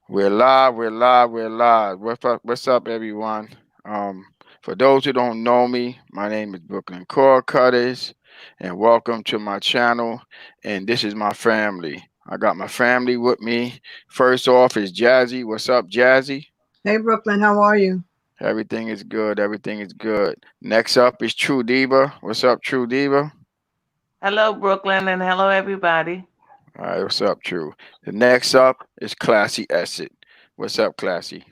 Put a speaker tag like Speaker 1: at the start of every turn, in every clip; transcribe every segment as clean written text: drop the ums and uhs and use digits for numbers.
Speaker 1: We're live, we're live, we're live. What's up, everyone? Um, for those who don't know me, my name is Brooklyn Core Cutters, and welcome to my channel. And this is my family. I got my family with me. First off is Jazzy. What's up, Jazzy?
Speaker 2: Hey Brooklyn, how are you?
Speaker 1: Everything is good. Everything is good. Next up is True Diva. What's up, True Diva?
Speaker 3: Hello, Brooklyn, and hello, everybody.
Speaker 1: All right, what's up, True? The next up is Classy Essett. What's up, Classy?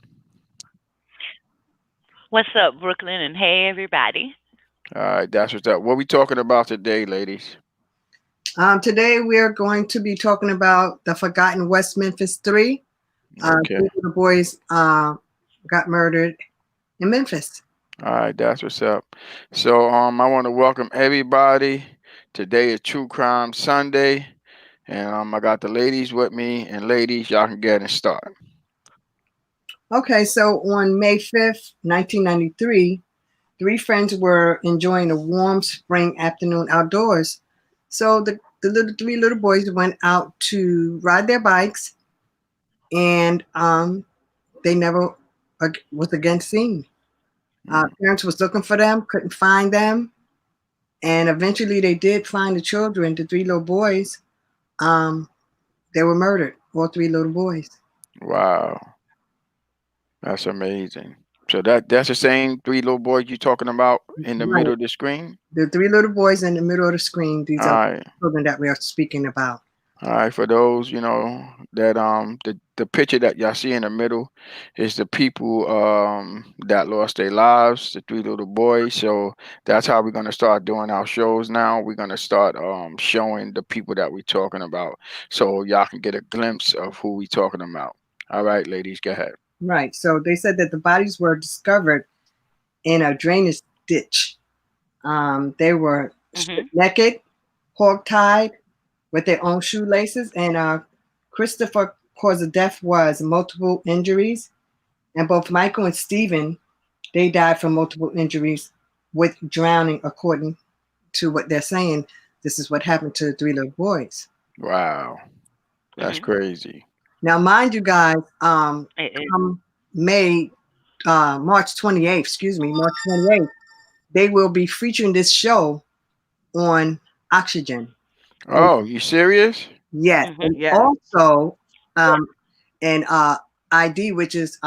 Speaker 4: What's up, Brooklyn? And hey, everybody.
Speaker 1: All right, that's what's up. What we talking about today, ladies?
Speaker 2: Today we are going to be talking about the Forgotten West Memphis 3.
Speaker 1: Okay.
Speaker 2: Three of the boys got murdered in Memphis.
Speaker 1: All right, that's what's up. So I want to welcome everybody. Today is True Crime Sunday, and I got the ladies with me. And ladies, y'all can get and start.
Speaker 2: Okay, so on May 5th, 1993, three friends were enjoying a warm spring afternoon outdoors. So the three little boys went out to ride their bikes, and they never was again seen. Parents was looking for them, couldn't find them, and eventually they did find the children, the three little boys. Um, they were murdered, all three little boys.
Speaker 1: Wow, that's amazing. So that's the same three little boys you talking about in the
Speaker 2: Right.
Speaker 1: middle of the screen.
Speaker 2: The three little boys in the middle of the screen, these
Speaker 1: All
Speaker 2: are
Speaker 1: right.
Speaker 2: children that we are speaking about.
Speaker 1: All right, for those that the picture that y'all see in the middle is the people that lost their lives, the three little boys. So that's how we're gonna start doing our shows now. We're gonna start showing the people that we're talking about, so y'all can get a glimpse of who we talking about. All right, ladies, go ahead.
Speaker 2: Right. So they said that the bodies were discovered in a drainage ditch. They were
Speaker 4: hmm
Speaker 2: stripped naked, hog-tied with their own shoelaces, and Christopher cause of death was multiple injuries, and both Michael and Stephen, they died from multiple injuries with drowning, according to what they're saying. This is what happened to the three little boys.
Speaker 1: Wow, that's
Speaker 4: hmm
Speaker 1: crazy.
Speaker 2: Now, mind you guys,
Speaker 4: It,
Speaker 2: come May, March 28th, excuse me, March 28th, they will be featuring this show on Oxygen. And
Speaker 1: Oh, you serious?
Speaker 2: yes, and
Speaker 3: Yes.
Speaker 2: also um, and ID, which is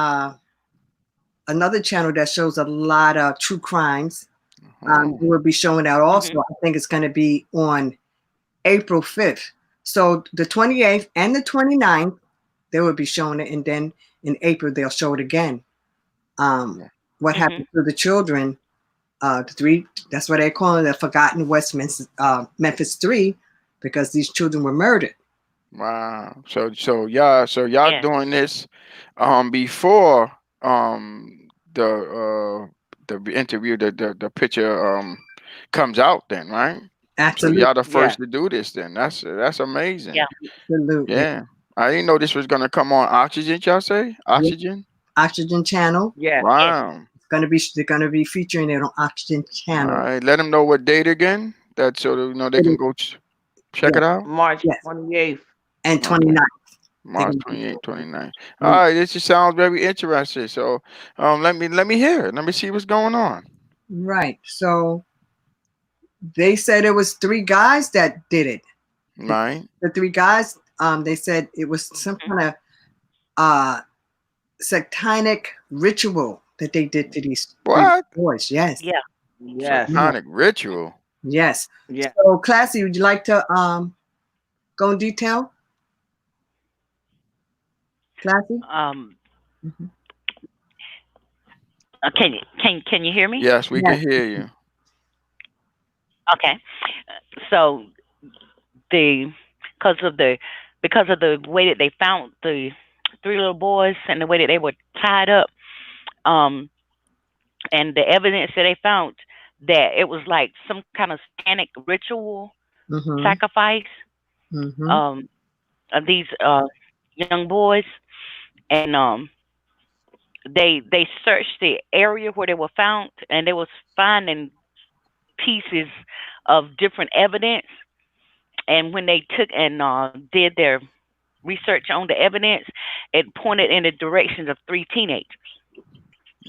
Speaker 2: another channel that shows a lot of true crimes.
Speaker 1: Oh,
Speaker 2: We will be showing that
Speaker 4: hmm
Speaker 2: also. I think it's going to be on April 5th. So the 28th and the 29th, they will be showing it. And then in April, they'll show it again. Um, what happened
Speaker 4: hmm
Speaker 2: to the children? The three, that's why they call it the Forgotten Memphis 3, because these children were murdered.
Speaker 1: wow. So y'all
Speaker 4: Yeah.
Speaker 1: doing this before the interview the picture comes out then, right? So
Speaker 2: Absolutely.
Speaker 1: y'all the
Speaker 3: Yes.
Speaker 1: first to do this then. That's amazing.
Speaker 4: Yeah.
Speaker 2: Absolutely.
Speaker 1: Yeah. I didn't know this was gonna come on Oxygen, y'all say?
Speaker 2: Yeah.
Speaker 1: Oxygen?
Speaker 2: Oxygen Channel.
Speaker 3: Yes.
Speaker 4: Yes.
Speaker 1: Wow.
Speaker 2: They're gonna be featuring it on Oxygen
Speaker 1: All
Speaker 2: Channel.
Speaker 1: right. Let them know what date again. That so that, they
Speaker 2: It
Speaker 1: can
Speaker 2: is,
Speaker 1: go check
Speaker 2: yes,
Speaker 1: it out.
Speaker 3: March
Speaker 2: yes,
Speaker 3: 28th.
Speaker 2: and
Speaker 1: Okay.
Speaker 2: 29th. They're
Speaker 1: March
Speaker 2: gonna be
Speaker 1: 28th, 29th. All
Speaker 2: right.
Speaker 1: right, this just sounds very interesting. So, let me hear it. Let me see what's going on.
Speaker 2: Right. So they said it was three guys that did it. The,
Speaker 1: Right?
Speaker 2: the three guys, they said it was some
Speaker 4: hmm
Speaker 2: kind of uh satanic ritual that they did to these three
Speaker 1: What?
Speaker 2: boys. Yes.
Speaker 4: Yeah.
Speaker 3: Yes.
Speaker 2: Yeah.
Speaker 1: Satanic ritual.
Speaker 2: Yes.
Speaker 3: Yes.
Speaker 2: So Classy, would you like to go in detail? Classy?
Speaker 4: Um.
Speaker 2: Mhm.
Speaker 4: Can you hear me?
Speaker 1: Yes, we
Speaker 2: Yes.
Speaker 1: can hear you.
Speaker 4: Okay. So the because of the because of the way that they found the three little boys and the way that they were tied up, um, and the evidence that they found that it was like some kind of satanic ritual
Speaker 2: Mhm.
Speaker 4: sacrifice
Speaker 2: Mhm.
Speaker 4: um of these young boys, and they searched the area where they were found, and they was finding pieces of different evidence. And when they took and did their research on the evidence, it pointed in the direction of three teenagers,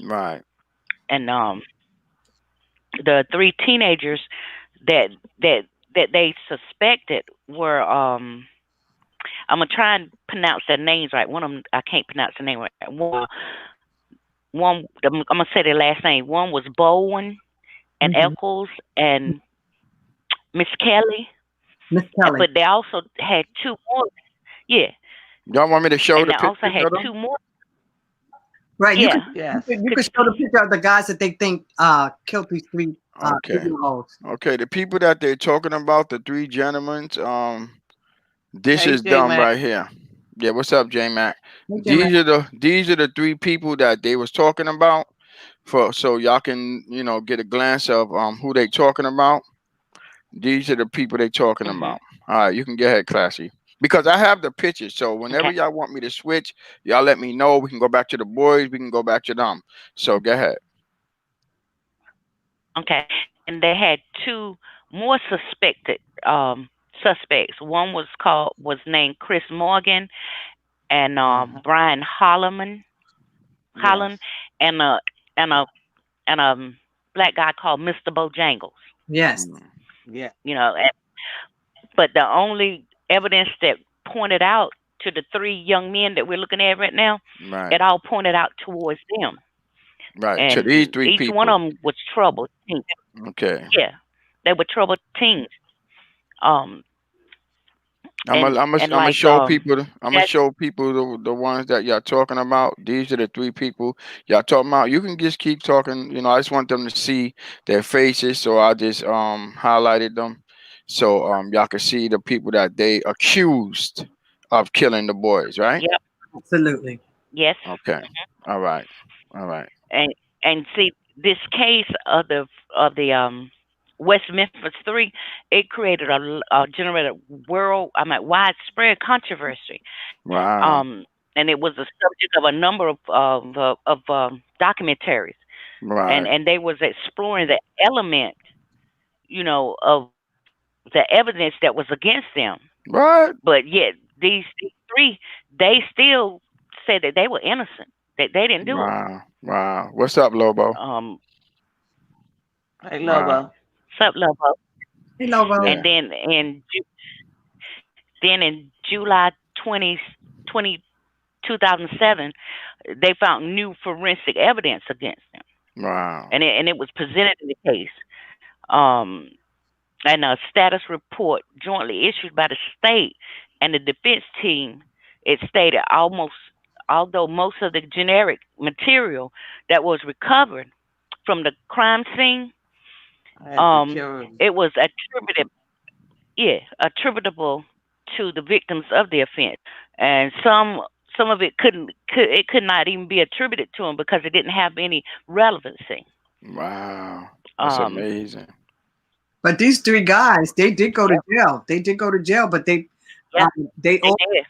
Speaker 1: Right.
Speaker 4: and the three teenagers that that that they suspected were I'm gonna try and pronounce their names right. One of them I can't pronounce the name right. One I'm gonna say their last name. One was Bowen and
Speaker 2: Hmm.
Speaker 4: Eccles and Miss Kelly,
Speaker 2: Miss Kelly.
Speaker 4: but they also had two more. Yeah,
Speaker 1: Y'all want me to show
Speaker 4: and
Speaker 1: the
Speaker 4: they also
Speaker 1: pictures
Speaker 4: had
Speaker 1: of them?
Speaker 4: two more.
Speaker 2: Right. You could
Speaker 4: Yeah,
Speaker 2: you
Speaker 3: Yes.
Speaker 2: could, you
Speaker 4: could
Speaker 2: could show the picture of the guys that they think killed these three
Speaker 1: Okay.
Speaker 2: 3-year-olds.
Speaker 1: Okay. The people that they're talking about, the three gentlemen, this
Speaker 3: Hey,
Speaker 1: is
Speaker 3: J
Speaker 1: them
Speaker 3: Mac.
Speaker 1: right here. Yeah, what's up, J Mac?
Speaker 2: Hey, Jim.
Speaker 1: These are the three people that they was talking about for so y'all can, get a glance of who they talking about. These are the people they talking
Speaker 4: Mhm.
Speaker 1: about. All right, you can get ahead, Classy. Because I have the pictures, so whenever
Speaker 4: Okay.
Speaker 1: y'all want me to switch, y'all let me know. We can go back to the boys. We can go back to them. So go ahead.
Speaker 4: Okay. And they had two more suspects. One was named Chris Morgan and
Speaker 3: Hmm.
Speaker 4: Brian Holland,
Speaker 3: Yes.
Speaker 4: and and a and a black guy called Mr. Bojangles.
Speaker 2: Yes.
Speaker 1: Mm,
Speaker 3: Yeah.
Speaker 4: You know, but the only evidence that pointed out to the three young men that we're looking at right now,
Speaker 1: right,
Speaker 4: it all pointed out towards them,
Speaker 1: right. To
Speaker 4: and
Speaker 1: these three
Speaker 4: each one
Speaker 1: people.
Speaker 4: of them was troubled teens.
Speaker 1: Okay.
Speaker 4: Yeah, they were troubled teens. Um,
Speaker 1: I'm gonna, I'm gonna,
Speaker 4: and
Speaker 1: I'm gonna
Speaker 4: like
Speaker 1: show people. I'm gonna
Speaker 4: that.
Speaker 1: show people the ones that y'all talking about. These are the three people y'all talking about. You can just keep talking. I just want them to see their faces, so I just highlighted them, so y'all can see the people that they accused of killing the boys. Right?
Speaker 4: Yep.
Speaker 2: Absolutely.
Speaker 4: Yes.
Speaker 1: Okay. All right. All right.
Speaker 4: And see this case of the West Memphis Three, it created generated widespread controversy.
Speaker 1: Wow.
Speaker 4: Um, and it was the subject of a number of documentaries,
Speaker 1: Right.
Speaker 4: and they was exploring the element, of the evidence that was against them.
Speaker 1: What?
Speaker 4: But yet these three, they still said that they were innocent, that they didn't do it.
Speaker 1: Wow. Wow. What's up, Lobo?
Speaker 4: Um,
Speaker 3: Hey,
Speaker 1: Wow.
Speaker 3: Lobo.
Speaker 4: Sup, Lobo.
Speaker 2: Hey, Lobo.
Speaker 1: Yeah.
Speaker 4: And then in July 20 20 2007, they found new forensic evidence against them,
Speaker 1: Wow.
Speaker 4: and it was presented in the case. Um, and a status report jointly issued by the state and the defense team, it stated although most of the generic material that was recovered from the crime scene,
Speaker 3: Had
Speaker 4: um,
Speaker 3: deteriorated.
Speaker 4: it was attributable to the victims of the offense, and some of it could not even be attributed to them because it didn't have any relevancy.
Speaker 1: Wow. That's
Speaker 4: Um,
Speaker 1: amazing.
Speaker 2: But these three guys, they did go to
Speaker 4: yep,
Speaker 2: jail. They did go to jail, but
Speaker 4: yep,
Speaker 2: they
Speaker 4: they
Speaker 2: all,
Speaker 4: did.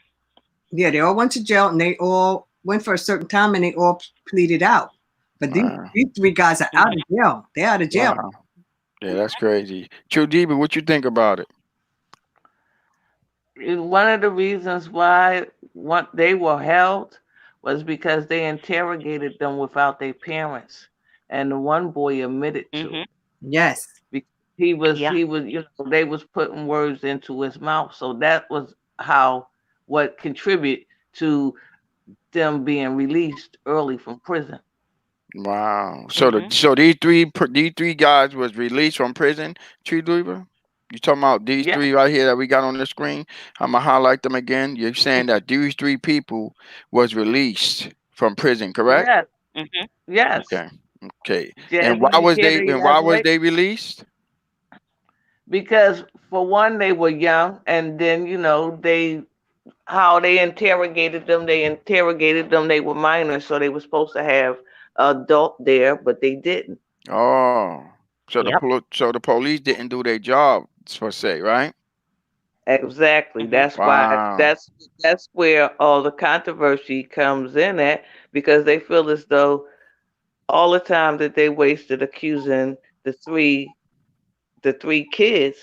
Speaker 2: yeah, they all went to jail, and they all went for a certain time, and they all pleaded out. But
Speaker 1: Wow.
Speaker 2: these three guys are out of
Speaker 4: Hmm.
Speaker 2: jail. They're out of jail.
Speaker 1: Wow. Yeah, that's crazy. True Diva, what you think about it?
Speaker 3: One of the reasons why they were held was because they interrogated them without their parents, and the one boy admitted to
Speaker 4: Hmm.
Speaker 3: it.
Speaker 2: Yes.
Speaker 4: Yeah.
Speaker 3: He was, they was putting words into his mouth, so that was how what contribute to them being released early from prison.
Speaker 1: Wow. So
Speaker 4: Hmm.
Speaker 1: these three guys was released from prison. True Diva. You talking about these
Speaker 3: Yeah,
Speaker 1: three right here that we got on the screen? I'm gonna highlight them again. You're saying that these three people was released from prison, correct?
Speaker 3: yes,
Speaker 4: Hmm.
Speaker 3: yes.
Speaker 1: Okay. Okay. And why
Speaker 3: Jasmine
Speaker 1: was they
Speaker 3: Kitty
Speaker 1: and
Speaker 3: as
Speaker 1: why was
Speaker 3: well,
Speaker 1: they released?
Speaker 3: because for one they were young, and then they how they interrogated them. They interrogated them. They were minors, so they were supposed to have adult there, but they didn't.
Speaker 1: Oh.
Speaker 4: Yep.
Speaker 1: So the police didn't do their job per se, right?
Speaker 3: Exactly.
Speaker 4: Hmm.
Speaker 3: That's why.
Speaker 1: Wow.
Speaker 3: That's where all the controversy comes in at, because they feel as though all the time that they wasted accusing the three kids,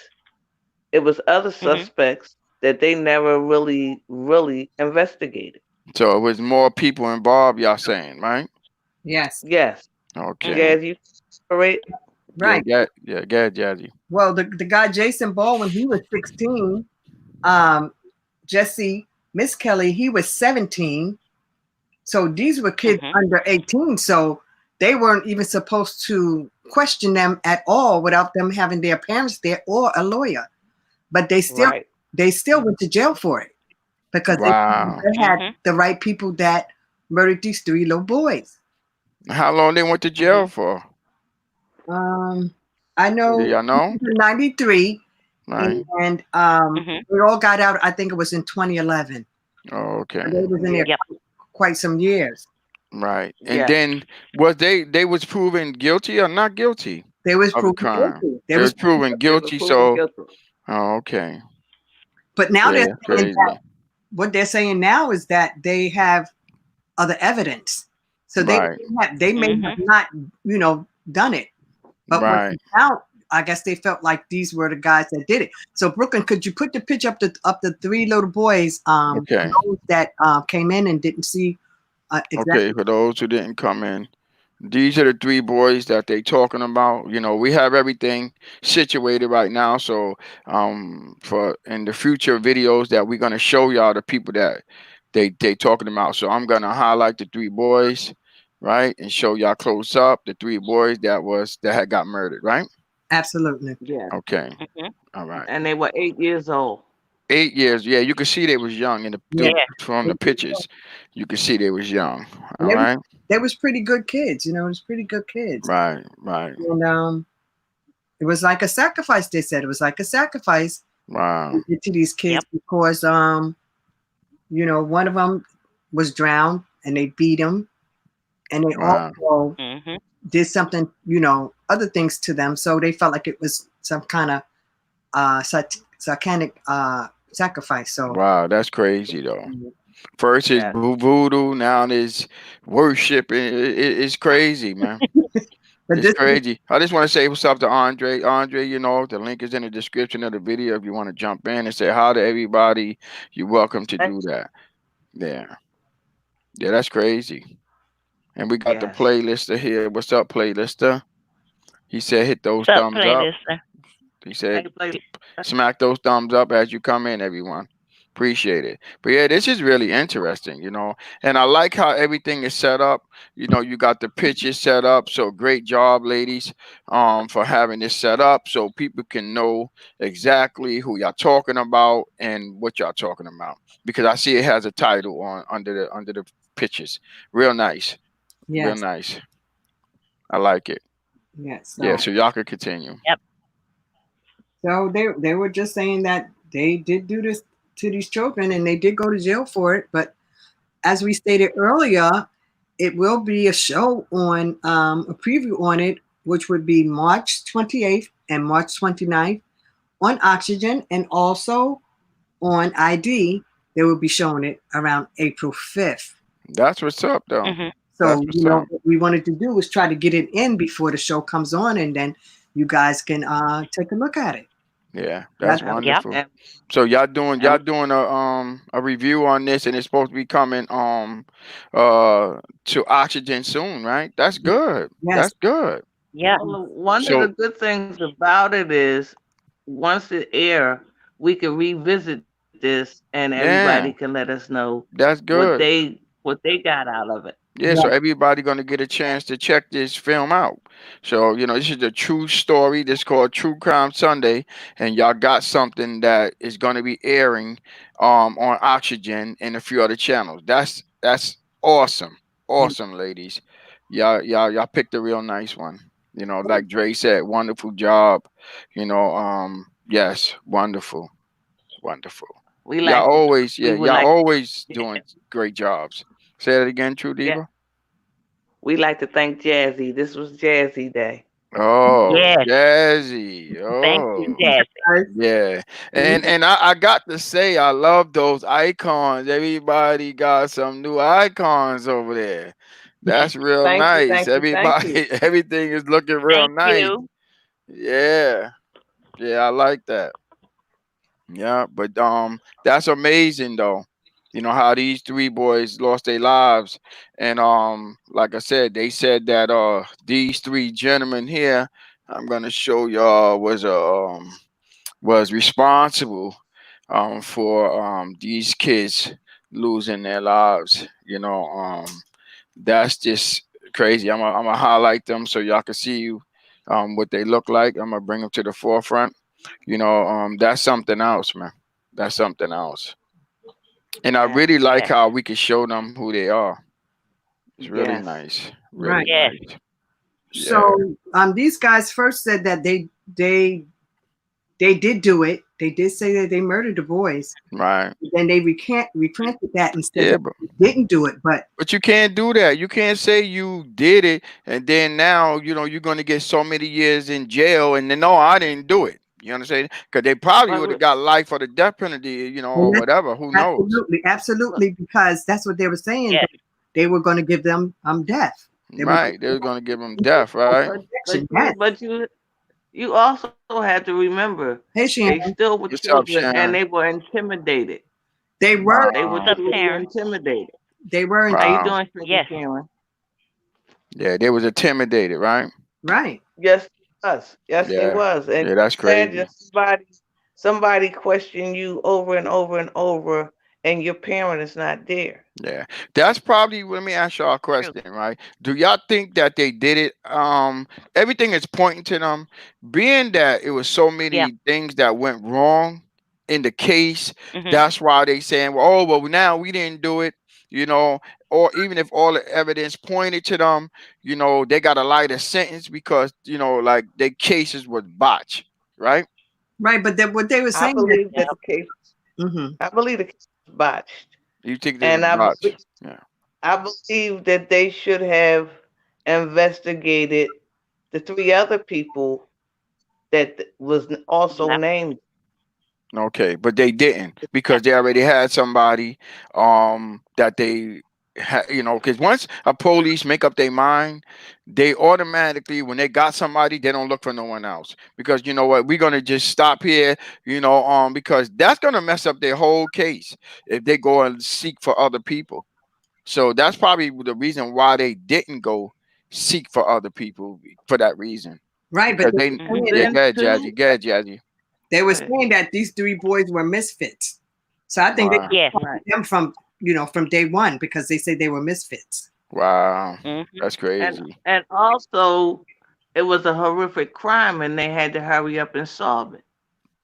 Speaker 3: it was other
Speaker 4: Hmm.
Speaker 3: suspects that they never really investigated.
Speaker 1: So it was more people involved, y'all saying, right?
Speaker 2: Yes.
Speaker 3: Yes,
Speaker 1: Okay.
Speaker 4: Mhm.
Speaker 3: Jazz, you correct?
Speaker 1: Yeah,
Speaker 2: Right.
Speaker 1: Jazzy.
Speaker 2: Well, the guy Jason Baldwin, he was 16. Um, Jesse Miss Kelly, he was 17. So these were kids
Speaker 4: Mhm.
Speaker 2: under 18. So they weren't even supposed to question them at all without them having their parents there or a lawyer. But
Speaker 3: Right.
Speaker 2: they still went to jail for it because
Speaker 1: Wow.
Speaker 2: they had
Speaker 4: Mhm.
Speaker 2: the right people that murdered these three little boys.
Speaker 1: How long they went to jail
Speaker 4: Mhm.
Speaker 1: for?
Speaker 2: Um, I
Speaker 1: Do
Speaker 2: know
Speaker 1: y'all know?
Speaker 2: 93,
Speaker 1: Right.
Speaker 2: and
Speaker 4: Mhm.
Speaker 2: we all got out. I think it was in 2011.
Speaker 1: Oh,
Speaker 2: But
Speaker 1: okay.
Speaker 2: they was in
Speaker 3: Yeah.
Speaker 2: there
Speaker 4: Yep.
Speaker 2: quite some years.
Speaker 1: Right. And
Speaker 3: Yes.
Speaker 1: then was they was proven guilty or not guilty
Speaker 2: They was
Speaker 1: of the
Speaker 2: proven
Speaker 1: crime?
Speaker 2: guilty. They
Speaker 1: They
Speaker 2: was,
Speaker 1: was proven
Speaker 3: They were
Speaker 1: guilty.
Speaker 3: proven
Speaker 1: So,
Speaker 3: guilty.
Speaker 1: oh, okay.
Speaker 2: but now
Speaker 1: Yeah,
Speaker 2: they're
Speaker 1: that's
Speaker 2: saying that
Speaker 1: crazy.
Speaker 2: what they're saying now is that they have other evidence. So
Speaker 1: Right.
Speaker 2: they may have
Speaker 4: Mhm.
Speaker 2: not, done it. But when they
Speaker 1: Right.
Speaker 2: found, I guess they felt like these were the guys that did it. So Brooklyn, could you put the picture up the three little boys,
Speaker 1: Okay.
Speaker 2: those that came in and didn't see
Speaker 1: Okay.
Speaker 2: exactly?
Speaker 1: For those who didn't come in, these are the three boys that they talking about. You know, we have everything situated right now. So, for in the future videos that we're gonna show y'all the people that they talking about. So I'm gonna highlight the three boys, right, and show y'all close up the three boys that had got murdered, right?
Speaker 2: Absolutely.
Speaker 3: Yes.
Speaker 1: Okay.
Speaker 4: Mhm.
Speaker 1: All right.
Speaker 3: And they were 8 years old.
Speaker 1: 8 years. Yeah, you can see they was young in
Speaker 2: Yeah.
Speaker 4: Yeah.
Speaker 1: from the pictures. You can see they was young.
Speaker 2: And
Speaker 1: All right.
Speaker 2: they was pretty good kids, it was pretty good kids.
Speaker 1: Right. Right.
Speaker 2: And it was like a sacrifice, they said. It was like a sacrifice
Speaker 1: Wow.
Speaker 2: to these kids
Speaker 4: Yep.
Speaker 2: because one of them was drowned and they beat him, and they
Speaker 1: Wow.
Speaker 2: also
Speaker 4: Mhm.
Speaker 2: did something, other things to them. So they felt like it was some kind of satanic sacrifice. So
Speaker 1: Wow. That's crazy though. First is
Speaker 3: Yes.
Speaker 1: voodoo, now there's worship. It's crazy, man.
Speaker 2: but
Speaker 1: It's
Speaker 2: this
Speaker 1: crazy. I just want to say what's up to Andre. Andre, the link is in the description of the video if you want to jump in and say hi to everybody. You're welcome to do that. Yeah. Yeah, that's crazy. And we got the
Speaker 3: Yes.
Speaker 1: playlister here. What's up, playlister? He said hit those
Speaker 4: What's up,
Speaker 1: thumbs up.
Speaker 4: playlist?
Speaker 1: He
Speaker 3: Hey,
Speaker 1: said
Speaker 3: play.
Speaker 1: smack those thumbs up as you come in, everyone. Appreciate it. But yeah, this is really interesting, and I like how everything is set up. You got the pitches set up. So great job, ladies, for having this set up so people can know exactly who y'all talking about and what y'all talking about. Because I see it has a title on under the pitches. Real nice. Real
Speaker 2: yes,
Speaker 1: nice. I like it.
Speaker 2: yes.
Speaker 1: Yeah, so y'all can continue.
Speaker 4: Yep.
Speaker 2: So they were just saying that they did do this to these children and they did go to jail for it. But as we stated earlier, it will be a show on a preview on it, which would be March 28th and March 29th on Oxygen, and also on ID. They will be showing it around April 5th.
Speaker 1: That's what's up though.
Speaker 4: Mhm.
Speaker 1: That's
Speaker 2: So,
Speaker 1: what's up.
Speaker 2: what we wanted to do was try to get it in before the show comes on, and then you guys can take a look at it.
Speaker 1: Yeah, that's
Speaker 2: That's
Speaker 3: And,
Speaker 4: Yep.
Speaker 1: wonderful.
Speaker 3: and,
Speaker 1: So y'all
Speaker 3: and
Speaker 1: doing a review on this, and it's supposed to be coming to Oxygen soon, right? That's good.
Speaker 2: yes,
Speaker 1: That's good.
Speaker 4: Yep.
Speaker 3: well, one of
Speaker 1: So
Speaker 3: the good things about it is once it air, we can revisit this and everybody can
Speaker 1: yeah,
Speaker 3: let us know
Speaker 1: that's good.
Speaker 3: what they got out of it.
Speaker 1: Yeah, so
Speaker 2: yes,
Speaker 1: everybody gonna get a chance to check this film out. So this is a true story. This called True Crime Sunday, and y'all got something that is gonna be airing on Oxygen and a few other channels. That's awesome, awesome, ladies. Y'all picked a real nice one. Like Dre said, wonderful job. Yes, wonderful, wonderful.
Speaker 3: We like
Speaker 1: Y'all always,
Speaker 3: we
Speaker 1: yeah,
Speaker 3: would
Speaker 1: y'all
Speaker 3: like
Speaker 1: always doing great jobs. Say that again, True
Speaker 3: yeah,
Speaker 1: Diva.
Speaker 3: we like to thank Jazzy. This was Jazzy Day.
Speaker 1: Oh,
Speaker 4: Yes.
Speaker 1: Jazzy.
Speaker 4: Thank you,
Speaker 1: Oh,
Speaker 4: Jazzy.
Speaker 2: guys.
Speaker 1: yeah. And I got to say, I love those icons. Everybody got some new icons over there. That's real
Speaker 3: Thank you,
Speaker 1: nice.
Speaker 3: thank you, thank you.
Speaker 1: Everybody, everything is looking real
Speaker 4: Thank
Speaker 1: nice.
Speaker 4: you.
Speaker 1: Yeah. Yeah, I like that. Yeah, but that's amazing though. You know how these three boys lost their lives, and like I said, they said that these three gentlemen here, I'm gonna show y'all was responsible for these kids losing their lives. You know, that's just crazy. I'm gonna highlight them so y'all can see what they look like. I'm gonna bring them to the forefront. You know, that's something else, man. That's something else. And I
Speaker 3: Yes.
Speaker 1: really like
Speaker 4: Yes.
Speaker 1: how we can show them who they are. It's really
Speaker 3: Yes.
Speaker 1: nice. Really
Speaker 2: Right.
Speaker 4: Yes.
Speaker 1: nice. Yeah.
Speaker 2: So these guys first said that they did do it. They did say that they murdered the boys.
Speaker 1: Right.
Speaker 2: Then they recanted that and said
Speaker 1: Yeah,
Speaker 2: that
Speaker 1: but
Speaker 2: they didn't do it. But
Speaker 1: you can't do that. You can't say you did it and then now you're going to get so many years in jail and then no, I didn't do it. You understand? Because they probably would have
Speaker 3: But,
Speaker 1: got life or the death penalty,
Speaker 2: and
Speaker 1: or whatever. Who knows?
Speaker 2: absolutely,
Speaker 3: but,
Speaker 2: absolutely, because that's what they were saying.
Speaker 4: Yes.
Speaker 2: That they were going to give them death. They were
Speaker 1: Right? They're going to give them death, right?
Speaker 2: protection. Yes.
Speaker 3: you also have to remember
Speaker 2: Hey,
Speaker 3: they
Speaker 2: Shannon.
Speaker 3: still were
Speaker 1: What's up,
Speaker 3: children and
Speaker 1: Sharon?
Speaker 3: they were intimidated.
Speaker 2: They were.
Speaker 3: They were
Speaker 4: What's up,
Speaker 1: Wow.
Speaker 3: truly
Speaker 4: Sharon?
Speaker 3: intimidated.
Speaker 2: They were
Speaker 3: How you
Speaker 1: Wow.
Speaker 3: doing, Sugar
Speaker 4: Yes.
Speaker 3: Sharon?
Speaker 1: Yeah, they was intimidated, right?
Speaker 2: right.
Speaker 3: Yes, they was. Yes, they
Speaker 1: Yeah.
Speaker 3: was. And
Speaker 1: Yeah, that's
Speaker 3: imagine
Speaker 1: crazy.
Speaker 3: somebody question you over and over and over, and your parent is not there.
Speaker 1: Yeah, that's probably. Let me ask y'all a
Speaker 4: True.
Speaker 1: question, right? Do y'all think that they did it? Everything is pointing to them, being that it was so
Speaker 4: Yeah.
Speaker 1: many things that went wrong in the case.
Speaker 4: Mhm.
Speaker 1: That's why they saying, "Well, oh, well, now we didn't do it," you know. Or even if all the evidence pointed to them, they got a lighter sentence because like their cases was botched, right?
Speaker 2: Right. But what they were
Speaker 3: I
Speaker 2: saying that.
Speaker 3: believe that
Speaker 4: Yep.
Speaker 3: the case.
Speaker 2: Hmm.
Speaker 3: I believe the case was botched,
Speaker 1: You think they was
Speaker 3: and
Speaker 1: botched? Yeah.
Speaker 3: I believe that they should have investigated the three other people that was also
Speaker 4: Yep.
Speaker 3: named.
Speaker 1: Okay, but they didn't because they already had somebody that they because once a police make up their mind, they automatically when they got somebody, they don't look for no one else because you know what, we're gonna just stop here, because that's gonna mess up their whole case if they go and seek for other people. So that's probably the reason why they didn't go seek for other people for that reason
Speaker 2: Right. But
Speaker 1: because they
Speaker 4: Mhm.
Speaker 3: And
Speaker 1: yeah,
Speaker 3: then too,
Speaker 1: go ahead, Jazzy.
Speaker 2: they
Speaker 3: go
Speaker 2: were
Speaker 3: ahead.
Speaker 2: saying that these three boys were misfits. So I think they
Speaker 1: Wow.
Speaker 4: Yes.
Speaker 2: targeted
Speaker 3: Right.
Speaker 2: them from day one because they said they were misfits.
Speaker 1: Wow,
Speaker 4: Mhm.
Speaker 1: that's crazy.
Speaker 3: And also it was a horrific crime and they had to hurry up and solve it.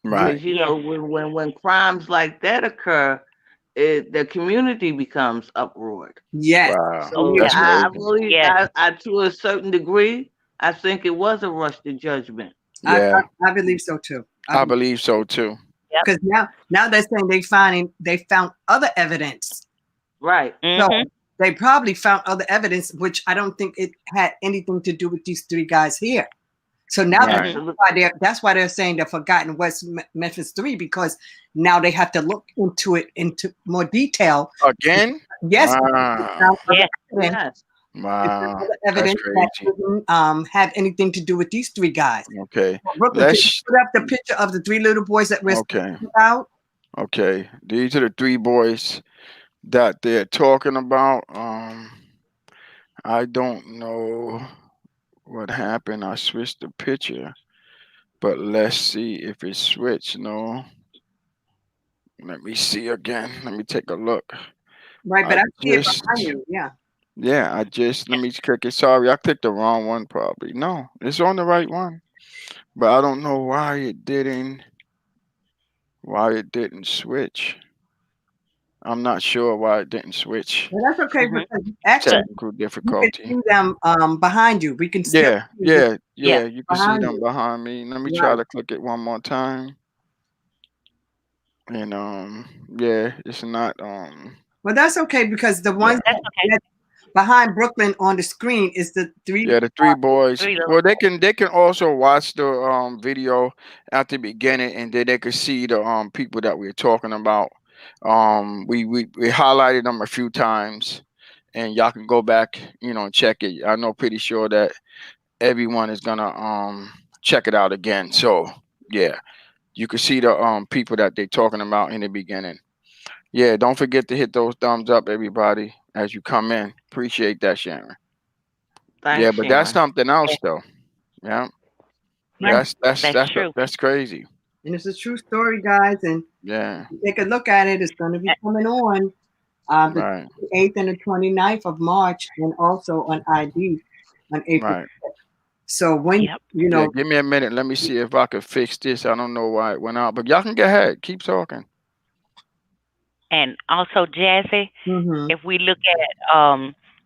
Speaker 2: Yeah.
Speaker 1: Right.
Speaker 3: Because
Speaker 4: Yes.
Speaker 3: when crimes like that occur, the community becomes uproared.
Speaker 2: Yes.
Speaker 1: Wow.
Speaker 2: Oh
Speaker 3: So
Speaker 2: yeah.
Speaker 1: That's
Speaker 3: yeah, I
Speaker 1: crazy.
Speaker 3: believe
Speaker 4: Yes.
Speaker 3: I to a certain degree, I think it was a rush to judgment.
Speaker 2: I,
Speaker 1: Yeah,
Speaker 2: I believe so too.
Speaker 1: I believe so too.
Speaker 4: Yep.
Speaker 2: Because now they're saying they found other evidence.
Speaker 3: Right.
Speaker 2: So
Speaker 4: Mhm.
Speaker 2: they probably found other evidence, which I don't think it had anything to do with these three guys here. So now
Speaker 1: Right.
Speaker 3: Absolutely.
Speaker 2: that's why they're saying the Forgotten West Memphis 3 because now they have to look into it into more detail.
Speaker 1: Again?
Speaker 2: Yes, because they
Speaker 1: Wow.
Speaker 2: found other
Speaker 4: Yes.
Speaker 2: evidence.
Speaker 3: Yes.
Speaker 2: They found
Speaker 1: Wow.
Speaker 2: other
Speaker 1: That's
Speaker 2: evidence that
Speaker 1: crazy.
Speaker 2: didn't have anything to do with these three guys.
Speaker 1: Okay.
Speaker 2: Well, Brooklyn, can you
Speaker 1: Let's
Speaker 2: put up the picture of the three little boys that we're
Speaker 1: okay.
Speaker 2: speaking about?
Speaker 1: Okay. These are the three boys that they're talking about. I don't know what happened. I switched the picture, but let's see if it switched. No. Let me see again. Let me take a look.
Speaker 2: Right,
Speaker 1: I
Speaker 2: but I see it
Speaker 1: just
Speaker 2: behind you. Yeah.
Speaker 1: Yeah, let me click it. Sorry, I clicked the wrong one probably. No, it's on the right one. But I don't know why it didn't switch. I'm not sure why it didn't switch.
Speaker 2: Well, that's okay
Speaker 4: Mhm.
Speaker 2: because actually
Speaker 4: But
Speaker 1: Technical
Speaker 2: you can
Speaker 1: difficulty.
Speaker 2: see them behind you. We can still
Speaker 1: Yeah,
Speaker 2: see the
Speaker 4: yeah.
Speaker 1: you can see
Speaker 2: behind
Speaker 1: them
Speaker 2: you.
Speaker 1: behind me. Let me try
Speaker 2: Right.
Speaker 1: to click it one more time. And yeah, it's not
Speaker 2: Well, that's okay because the ones
Speaker 1: yeah.
Speaker 4: That's okay.
Speaker 2: that behind Brooklyn on the screen is the three.
Speaker 1: Yeah, the three boys.
Speaker 4: Three little
Speaker 1: Well, they
Speaker 4: boys.
Speaker 1: can also watch the video at the beginning, and then they can see the people that we're talking about. We highlighted them a few times, and y'all can go back, and check it. I know pretty sure that everyone is gonna check it out again. So yeah, you can see the people that they're talking about in the beginning. Yeah, don't forget to hit those thumbs up, everybody, as you come in. Appreciate that, Sharon. Yeah,
Speaker 3: Thanks,
Speaker 1: but that's
Speaker 3: Sharon.
Speaker 1: something else, though. Yeah,
Speaker 2: Right.
Speaker 4: Yeah, that's
Speaker 1: that's
Speaker 4: true.
Speaker 1: that's crazy.
Speaker 2: And it's a true story, guys. And
Speaker 1: Yeah,
Speaker 2: take a look at it. It's going to be coming on the
Speaker 1: right,
Speaker 2: 8th and the 29th of March, and also on ID on April.
Speaker 1: right.
Speaker 2: So when
Speaker 4: Yep.
Speaker 2: you
Speaker 1: Yeah,
Speaker 2: know,
Speaker 1: give me a minute. Let me see if I can fix this. I don't know why it went out, but y'all can go ahead. Keep talking.
Speaker 4: And also, Jazzy,
Speaker 2: hmm
Speaker 4: if we look at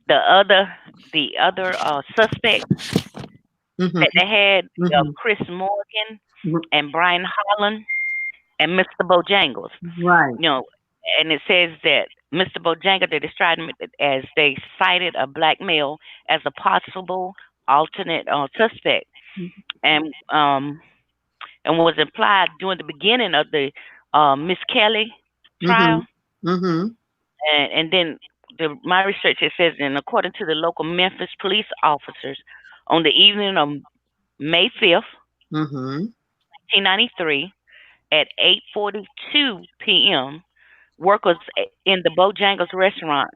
Speaker 4: the other suspect that
Speaker 2: hmm
Speaker 4: they had,
Speaker 2: hmm
Speaker 4: Chris Morgan and Brian Holland and Mr. Bojangles.
Speaker 2: right,
Speaker 4: You know, and it says that Mr. Bojangles, they described him as they cited a black male as a possible alternate suspect, and was implied during the beginning of the Miss Kelly
Speaker 2: hmm
Speaker 4: trial,
Speaker 2: hmm
Speaker 4: and then my research it says, and according to the local Memphis police officers, on the evening of May 5th,
Speaker 2: hmm
Speaker 4: 1993, at 8:42 p.m., workers in the Bojangles restaurant,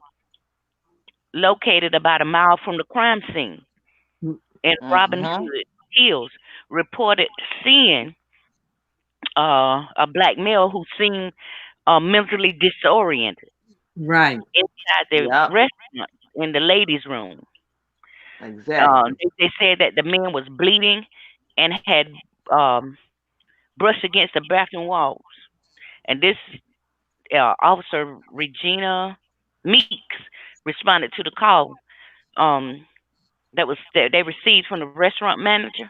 Speaker 4: located about a mile from the crime scene in Robin
Speaker 3: Mm-hmm.
Speaker 4: Hood Hills, reported seeing a black male who seemed mentally disoriented
Speaker 2: right,
Speaker 4: inside the
Speaker 3: Yep.
Speaker 4: restaurant in the ladies' room.
Speaker 3: Exactly.
Speaker 4: They said that the man was bleeding and had um, brushed against the bathroom walls. And this officer, Regina Meeks, responded to the call um, that they received from the restaurant manager,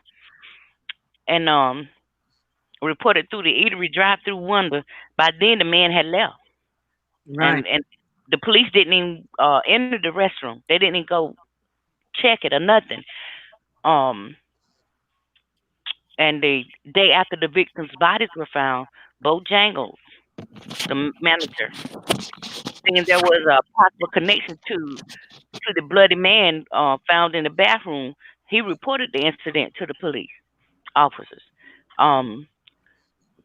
Speaker 4: and reported through the eatery drive-through window. By then, the man had left,
Speaker 2: right,
Speaker 4: and the police didn't even enter the restroom. They didn't even go check it or nothing. Um, and the day after the victims' bodies were found, Bojangles, the manager, saying there was a possible connection to the bloody man found in the bathroom, he reported the incident to the police officers. Um,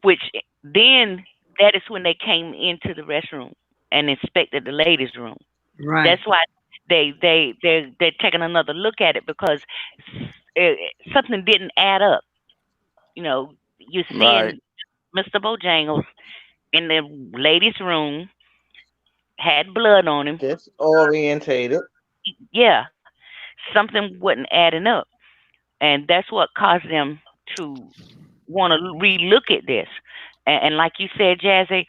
Speaker 4: which then that is when they came into the restroom and inspected the ladies' room.
Speaker 2: right,
Speaker 4: That's why they're taking another look at it, because it, something didn't add up. You know, you're
Speaker 1: Right.
Speaker 4: seeing Mr. Bojangles in the ladies' room, had blood on him.
Speaker 3: Disorientated.
Speaker 4: Yeah, something wasn't adding up, and that's what caused them to want to relook at this. And like you said, Jazzy,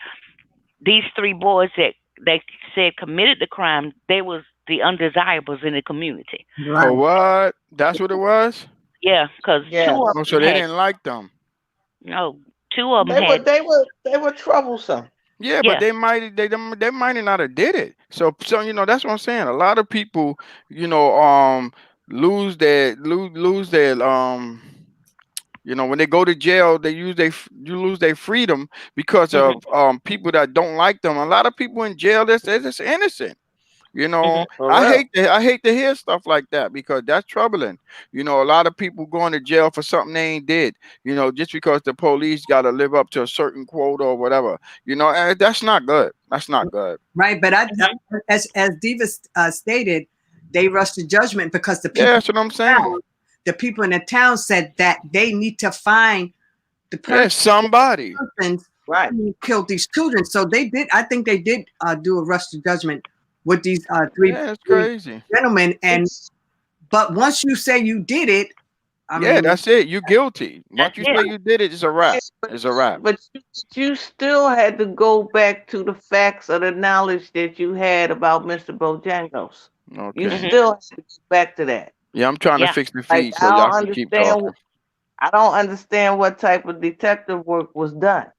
Speaker 4: these three boys that they said committed the crime, they was the undesirables in the community.
Speaker 1: Oh,
Speaker 2: right,
Speaker 1: what? That's what it was?
Speaker 4: Yeah, because two of
Speaker 3: Yes.
Speaker 1: Oh,
Speaker 4: them
Speaker 1: so they
Speaker 4: had
Speaker 1: didn't like them.
Speaker 4: no, two of them
Speaker 3: They were
Speaker 4: had
Speaker 3: they were they were troublesome.
Speaker 1: Yeah, but
Speaker 4: yeah.
Speaker 1: they might not have did it. So that's what I'm saying. A lot of people, lose their when they go to jail, you lose their freedom because
Speaker 4: Mhm.
Speaker 1: of people that don't like them. A lot of people in jail, they're just innocent.
Speaker 4: Mhm.
Speaker 3: For real.
Speaker 1: I hate to hear stuff like that because that's troubling. A lot of people going to jail for something they ain't did. Just because the police got to live up to a certain quota or whatever. And that's not good. That's not good.
Speaker 2: right. But
Speaker 4: Mhm.
Speaker 2: as Diva stated, they rushed to judgment because
Speaker 1: Yeah, that's what I'm saying.
Speaker 2: the people in the town said that they need to find the
Speaker 1: Yeah,
Speaker 2: person
Speaker 1: somebody.
Speaker 3: Right.
Speaker 2: who killed these children. So they did. I think they did do a rush to judgment with these
Speaker 1: Yeah, it's
Speaker 2: three
Speaker 1: crazy.
Speaker 2: gentlemen. And
Speaker 3: It's
Speaker 2: but once you say you did it, I
Speaker 1: Yeah,
Speaker 2: mean,
Speaker 1: that's it. You guilty.
Speaker 4: That's
Speaker 1: Once you
Speaker 4: it.
Speaker 1: say you did it, it's a
Speaker 3: yeah,
Speaker 1: wrap. It's a wrap.
Speaker 3: but you still had to go back to the facts of the knowledge that you had about Mr. Bojangles. You
Speaker 1: Okay.
Speaker 4: Mhm.
Speaker 3: still had to go back to that.
Speaker 1: Yeah, I'm trying to
Speaker 4: Yeah.
Speaker 1: fix the
Speaker 3: Like
Speaker 1: feed so y'all can keep talking.
Speaker 3: I don't understand what type of detective work was done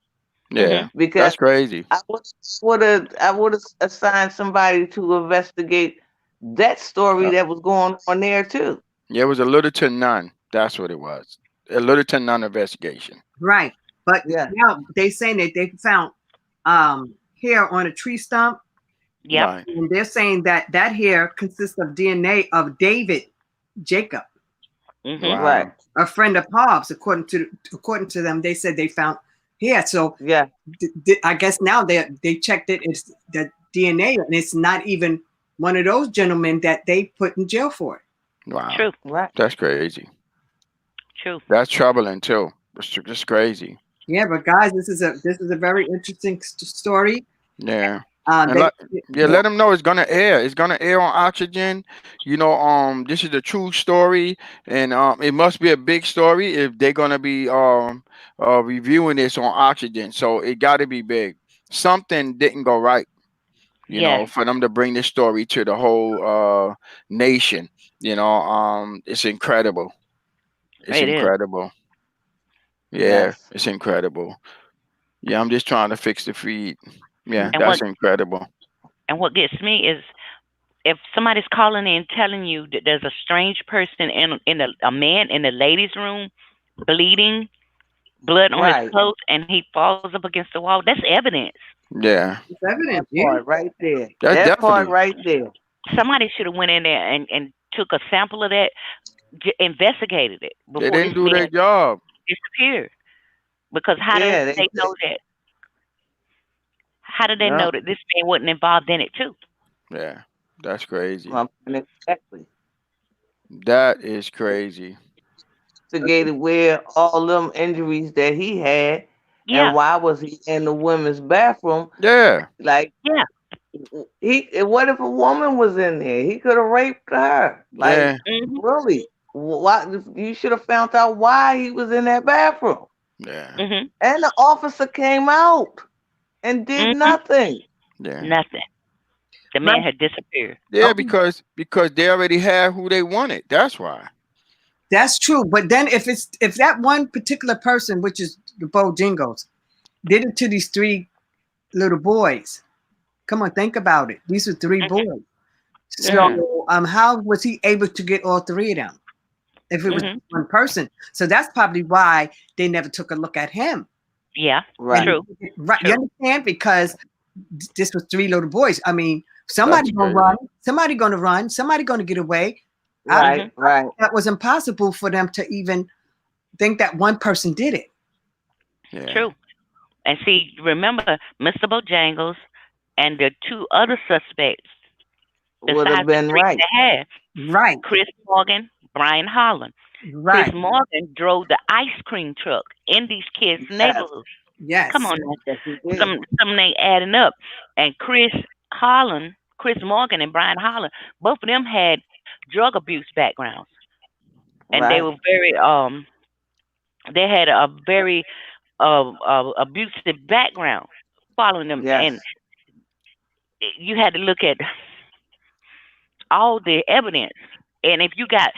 Speaker 1: Yeah,
Speaker 4: Mhm.
Speaker 3: because
Speaker 1: that's crazy.
Speaker 3: I would have assigned somebody to investigate that story
Speaker 1: Uh,
Speaker 3: that was going on there too.
Speaker 1: yeah, it was a little to none. That's what it was. A little to none investigation.
Speaker 2: right. But
Speaker 3: Yeah.
Speaker 2: now they saying that they found hair on a tree stump,
Speaker 4: Yep.
Speaker 1: Right.
Speaker 2: and they're saying that that hair consists of DNA of David Jacob,
Speaker 4: Mhm.
Speaker 3: Right.
Speaker 1: Wow.
Speaker 2: a friend of Hobbs. According to them, they said they found Yeah, so
Speaker 3: Yeah.
Speaker 2: I guess now they checked it. It's the DNA, and it's not even one of those gentlemen that they put in jail for it.
Speaker 1: Wow,
Speaker 4: True.
Speaker 3: Right.
Speaker 1: that's crazy.
Speaker 4: True.
Speaker 1: That's troubling too. It's just crazy.
Speaker 2: Yeah, but guys, this is a very interesting story.
Speaker 1: Yeah. And
Speaker 2: They,
Speaker 1: let yeah,
Speaker 2: yeah,
Speaker 1: let them know it's gonna air. It's gonna air on Oxygen. This is a true story, and it must be a big story if they're gonna be reviewing this on Oxygen. So it got to be big. Something didn't go right,
Speaker 4: Yes,
Speaker 1: for them to bring this story to the whole nation. It's incredible. It's
Speaker 4: it is.
Speaker 1: incredible. Yeah,
Speaker 3: Yes.
Speaker 1: it's incredible. Yeah, I'm just trying to fix the feed. Yeah,
Speaker 4: And
Speaker 1: that's incredible.
Speaker 4: what gets me is if somebody's calling in telling you that there's a strange person in a man in the ladies' room bleeding, blood on his
Speaker 3: Right.
Speaker 4: clothes, and he falls up against the wall, that's evidence.
Speaker 1: Yeah,
Speaker 2: it's evident.
Speaker 3: That
Speaker 2: Yeah,
Speaker 3: part right there.
Speaker 1: that's
Speaker 3: That part
Speaker 1: definitely.
Speaker 3: right there.
Speaker 4: Somebody should have went in there and took a sample of that, investigated it
Speaker 1: They
Speaker 4: before this
Speaker 1: didn't do their
Speaker 4: man
Speaker 1: job.
Speaker 4: disappeared. Because
Speaker 3: Yeah. They,
Speaker 4: how did they
Speaker 1: Yeah,
Speaker 4: know that this man wasn't involved in it too?
Speaker 1: yeah, that's crazy.
Speaker 3: exactly.
Speaker 1: That is crazy.
Speaker 3: Investigated where all them injuries that he had, and
Speaker 4: Yeah,
Speaker 3: why was he in the women's bathroom?
Speaker 1: Yeah,
Speaker 3: Like
Speaker 4: yeah.
Speaker 3: what if a woman was in there? He could have raped her. Like,
Speaker 1: yeah,
Speaker 4: Mhm.
Speaker 3: really? Why you should have found out why he was in that bathroom.
Speaker 1: yeah,
Speaker 4: Mhm.
Speaker 3: And the officer came out and did
Speaker 4: Mhm.
Speaker 3: nothing.
Speaker 1: yeah,
Speaker 4: Nothing. The
Speaker 2: right.
Speaker 4: man had disappeared.
Speaker 1: yeah.
Speaker 2: Okay,
Speaker 1: Because they already had who they wanted. That's why.
Speaker 2: that's true. But then if that one particular person, which is the Bojingles, did it to these three little boys, come on, think about it. These were three
Speaker 4: Mhm.
Speaker 2: boys.
Speaker 4: Mhm.
Speaker 2: So how was he able to get all three of them if it was
Speaker 4: Mhm.
Speaker 2: one person? So that's probably why they never took a look at him.
Speaker 4: Yeah.
Speaker 3: Right.
Speaker 2: And
Speaker 4: True.
Speaker 2: right, you
Speaker 4: True.
Speaker 2: understand? Because this was three little boys. I mean,
Speaker 1: That's
Speaker 2: somebody gonna
Speaker 1: crazy.
Speaker 2: run, somebody gonna run, somebody gonna get away. I,
Speaker 3: Right.
Speaker 4: Mhm.
Speaker 3: Right.
Speaker 2: that was impossible for them to even think that one person did it.
Speaker 1: Yeah,
Speaker 4: True. And see, remember, Mr. Bojangles and the two other suspects,
Speaker 3: Would have
Speaker 4: besides the
Speaker 3: been
Speaker 4: three
Speaker 3: right.
Speaker 4: they had,
Speaker 2: Right,
Speaker 4: Chris Morgan, Brian Holland. Chris
Speaker 2: right,
Speaker 4: Morgan drove the ice cream truck in these kids'
Speaker 3: Yes.
Speaker 4: neighborhood. Come
Speaker 2: yes,
Speaker 4: on now.
Speaker 3: Yes, he did.
Speaker 4: Some ain't adding up. And Chris Morgan and Brian Holland, both of them had drug abuse backgrounds. And they
Speaker 3: Right.
Speaker 4: were they had a very abusive background following them. And
Speaker 3: Yes.
Speaker 4: you had to look at all the evidence. And if you got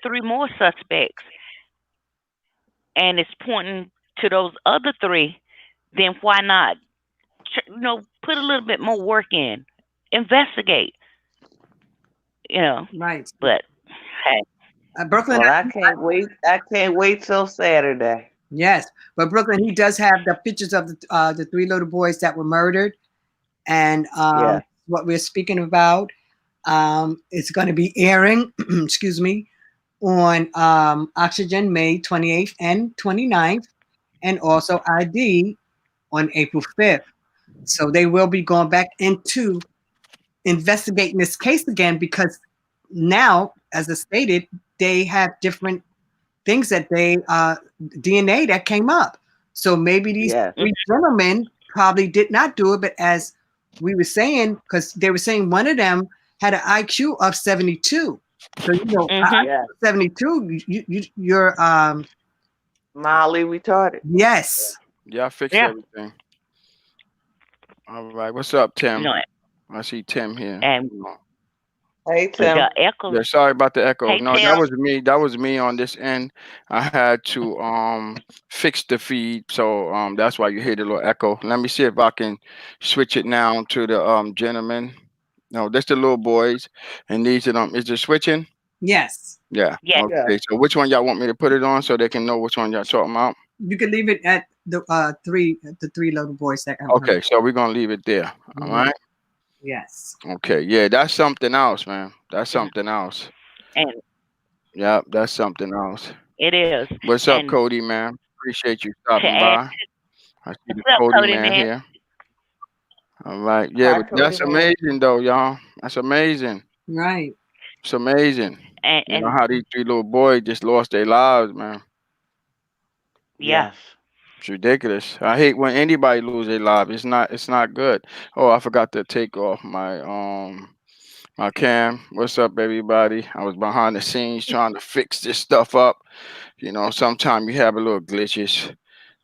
Speaker 4: three more suspects and it's pointing to those other three, then why not put a little bit more work in, investigate, you know.
Speaker 2: right.
Speaker 4: But hey,
Speaker 2: Brooklyn,
Speaker 3: Well, I can't wait. I can't wait till Saturday.
Speaker 2: yes, but Brooklyn, he does have the pictures of the three little boys that were murdered, and
Speaker 3: Yes.
Speaker 2: what we're speaking about. It's going to be airing, excuse me, on Oxygen May 28th and 29th, and also ID on April 5th. So they will be going back into investigating this case again because now, as I stated, they have different things that they DNA that came up. So maybe these
Speaker 3: Yes.
Speaker 2: three gentlemen probably did not do it, but as we were saying, because they were saying one of them had an IQ of 72. So
Speaker 4: mhm,
Speaker 2: 72, you're
Speaker 3: Mildly retarded.
Speaker 2: yes,
Speaker 1: yeah. I fixed
Speaker 4: yeah,
Speaker 1: everything. All right. What's up, Tim?
Speaker 4: no,
Speaker 1: I see Tim here.
Speaker 4: and
Speaker 3: Hey
Speaker 4: the
Speaker 3: Tim.
Speaker 4: echo.
Speaker 1: Yeah, sorry about the echo.
Speaker 4: Hey
Speaker 1: No, that
Speaker 4: Tim,
Speaker 1: was me. That was me on this end. I had to fix the feed, so that's why you hear the little echo. Let me see if I can switch it now to the gentleman. No, that's the little boys, and these are them. Is it switching?
Speaker 2: yes.
Speaker 1: Yeah.
Speaker 4: yeah,
Speaker 3: Yes.
Speaker 1: Okay. So which one y'all want me to put it on so they can know which one y'all talking about?
Speaker 2: You can leave it at the three little boys that got hurt.
Speaker 1: Okay. So we're gonna leave it there. All
Speaker 2: Mhm.
Speaker 1: right.
Speaker 2: Yes.
Speaker 1: Okay. Yeah, that's something else, man. That's
Speaker 4: yeah,
Speaker 1: something else.
Speaker 4: and
Speaker 1: Yeah, that's something else.
Speaker 4: it is.
Speaker 1: What's up,
Speaker 4: And
Speaker 1: Cody, man? Appreciate you
Speaker 4: to
Speaker 1: stopping
Speaker 4: add
Speaker 1: by. I see the
Speaker 4: What's up,
Speaker 1: Cody
Speaker 4: Cody
Speaker 1: man
Speaker 4: man?
Speaker 1: here. All right. Yeah,
Speaker 3: Hi,
Speaker 1: but
Speaker 3: Cody
Speaker 1: that's
Speaker 3: man.
Speaker 1: amazing though, y'all. That's amazing.
Speaker 2: Right.
Speaker 1: It's amazing. You know
Speaker 4: And
Speaker 1: how these three little boys just lost their lives, man.
Speaker 4: yeah.
Speaker 3: Yes.
Speaker 1: It's ridiculous. I hate when anybody lose their lives. It's not good. Oh, I forgot to take off my cam. What's up, everybody? I was behind the scenes trying to fix this stuff up. Sometimes you have a little glitches.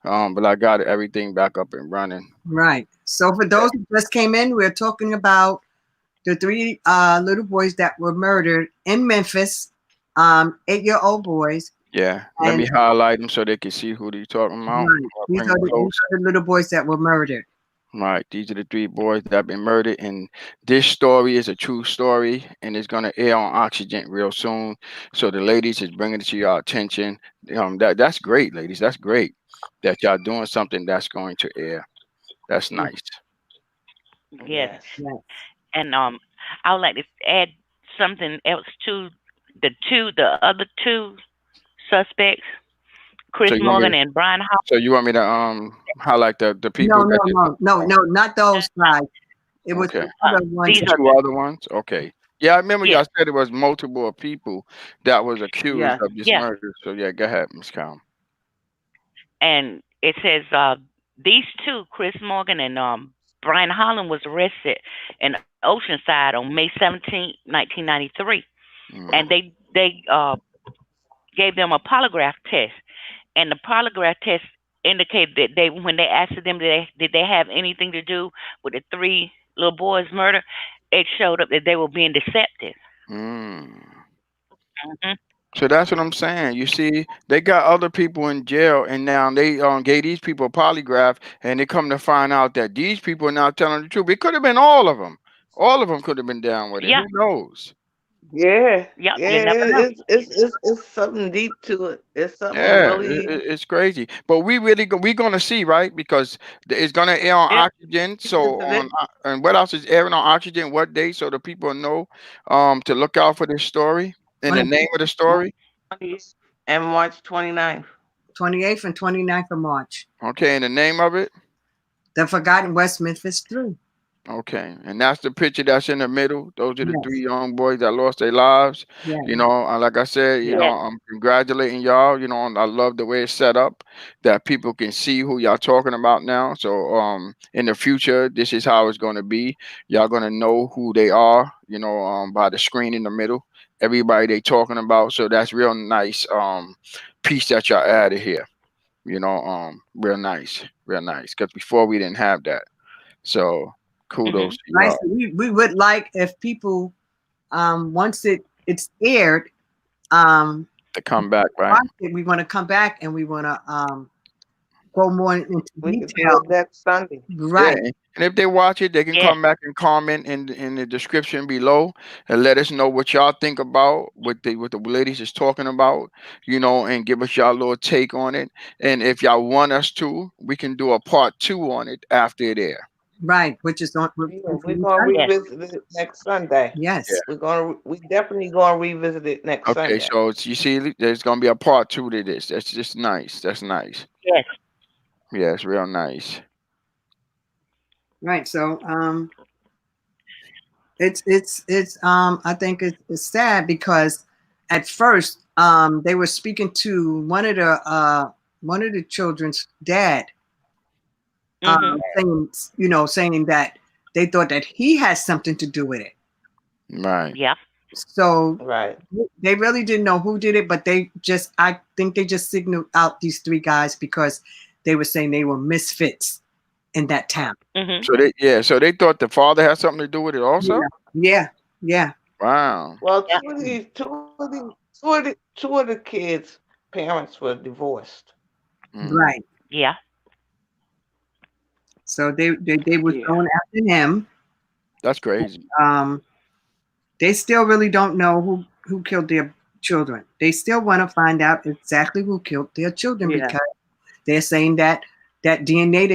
Speaker 1: But I got everything back up and running.
Speaker 2: Right. So for those who just came in, we're talking about the three little boys that were murdered in Memphis, 8-year-old boys.
Speaker 1: Yeah. Let
Speaker 2: And
Speaker 1: me highlight them so they can see who they talking about.
Speaker 2: right,
Speaker 1: I'll bring them
Speaker 2: these
Speaker 1: close.
Speaker 2: are the little boys that were murdered.
Speaker 1: Right. These are the three boys that have been murdered, and this story is a true story, and it's gonna air on Oxygen real soon. So the ladies is bringing it to your attention. That's great, ladies. That's great that y'all doing something that's going to air. That's
Speaker 2: Yeah.
Speaker 1: nice.
Speaker 4: Yes.
Speaker 3: Yes.
Speaker 2: Yeah.
Speaker 4: And I would like to add something else to the other two suspects, Chris
Speaker 1: So you want me
Speaker 4: Morgan
Speaker 1: to?
Speaker 4: and Brian Hall.
Speaker 1: So you want me to highlight the
Speaker 2: No,
Speaker 1: people
Speaker 2: no,
Speaker 1: that did?
Speaker 2: no, no, no, not those guys. It was
Speaker 1: Okay.
Speaker 2: the other ones.
Speaker 4: These
Speaker 1: The
Speaker 4: are
Speaker 1: two other ones? Okay. Yeah, I remember
Speaker 4: yeah,
Speaker 1: y'all said it was multiple people that was accused
Speaker 3: Yes.
Speaker 1: of this
Speaker 4: yeah.
Speaker 1: murder. So yeah, go ahead, Miss Calm.
Speaker 4: And it says these two, Chris Morgan and Brian Holland, was arrested in Oceanside on May 17, 1993, and
Speaker 1: Mm.
Speaker 4: they gave them a polygraph test, and the polygraph test indicated that they when they asked them did they have anything to do with the three little boys' murder, it showed up that they were being deceptive.
Speaker 1: Mm.
Speaker 4: Hmm.
Speaker 1: So that's what I'm saying. You see, they got other people in jail, and now they gave these people a polygraph, and they come to find out that these people are not telling the truth. It could have been all of them. All of them could have been down with it.
Speaker 4: Yeah,
Speaker 1: Who knows?
Speaker 3: Yeah.
Speaker 4: yeah. You
Speaker 3: Yeah.
Speaker 4: never know.
Speaker 3: It's something deep to it. It's something
Speaker 1: Yeah,
Speaker 3: really.
Speaker 1: it's crazy, but we gonna see, right? Because it's gonna air on
Speaker 4: Yep.
Speaker 1: Oxygen. So
Speaker 3: Visited
Speaker 1: and what else is airing on Oxygen? What day? So the people know to look out for this story and
Speaker 2: On
Speaker 1: the
Speaker 2: the
Speaker 1: name of the
Speaker 3: March
Speaker 1: story.
Speaker 3: 20th and March 29th.
Speaker 2: 28th and 29th of March.
Speaker 1: Okay, and the name of it.
Speaker 2: The Forgotten West Memphis 3.
Speaker 1: Okay, and that's the picture that's in the middle. Those are the three
Speaker 2: Yes,
Speaker 1: young boys that lost their lives.
Speaker 2: yes,
Speaker 1: Like I said,
Speaker 3: Yes.
Speaker 4: Yes.
Speaker 1: I'm congratulating y'all. And I love the way it's set up that people can see who y'all talking about now. So, in the future, this is how it's going to be. Y'all going to know who they are, by the screen in the middle. Everybody they talking about. So that's real nice, piece that y'all added here. Real nice, real nice. Because before we didn't have that. So kudos
Speaker 4: Mhm.
Speaker 1: to
Speaker 2: right.
Speaker 1: y'all
Speaker 2: So we would like if people once it's aired, um
Speaker 1: to come back, right?
Speaker 2: watch it, we want to come back and we want to go more into
Speaker 3: We could do
Speaker 2: detail.
Speaker 3: it next Sunday.
Speaker 1: Yeah,
Speaker 2: Right,
Speaker 1: and if they watch it, they can
Speaker 4: Yes.
Speaker 1: come back and comment in the description below and let us know what y'all think about what the ladies is talking about, and give us y'all little take on it. And if y'all want us to, we can do a part 2 on it after it air.
Speaker 2: right, which is on
Speaker 3: Yeah,
Speaker 2: which
Speaker 3: we're
Speaker 2: is
Speaker 3: gonna
Speaker 2: Sunday.
Speaker 4: Yes.
Speaker 3: revisit it next Sunday.
Speaker 2: Yes,
Speaker 3: We definitely gonna revisit it next
Speaker 1: Okay,
Speaker 3: Sunday.
Speaker 1: so you see, there's gonna be a part 2 to this. That's just nice. That's nice.
Speaker 4: Yes.
Speaker 1: Yeah, it's real nice.
Speaker 2: right. So it's I think it's sad because at first they were speaking to one of the children's dad,
Speaker 4: Mhm.
Speaker 2: saying that they thought that he had something to do with it.
Speaker 1: Right.
Speaker 4: Yeah.
Speaker 2: So
Speaker 3: Right.
Speaker 2: they really didn't know who did it, but I think they just signaled out these three guys because they were saying they were misfits in that town.
Speaker 4: Mhm.
Speaker 1: So they thought the father had something to do with it also.
Speaker 2: Yeah, yeah, yeah.
Speaker 1: Wow.
Speaker 3: Well,
Speaker 4: Yeah.
Speaker 3: two of the kids' parents were divorced.
Speaker 1: Mm,
Speaker 2: Right.
Speaker 4: Yeah.
Speaker 2: So they was
Speaker 3: Yeah.
Speaker 2: going after him.
Speaker 1: that's crazy.
Speaker 2: Um, they still really don't know who killed their children. They still want to find out exactly who killed their children
Speaker 3: Yeah.
Speaker 2: because they're saying that the DNA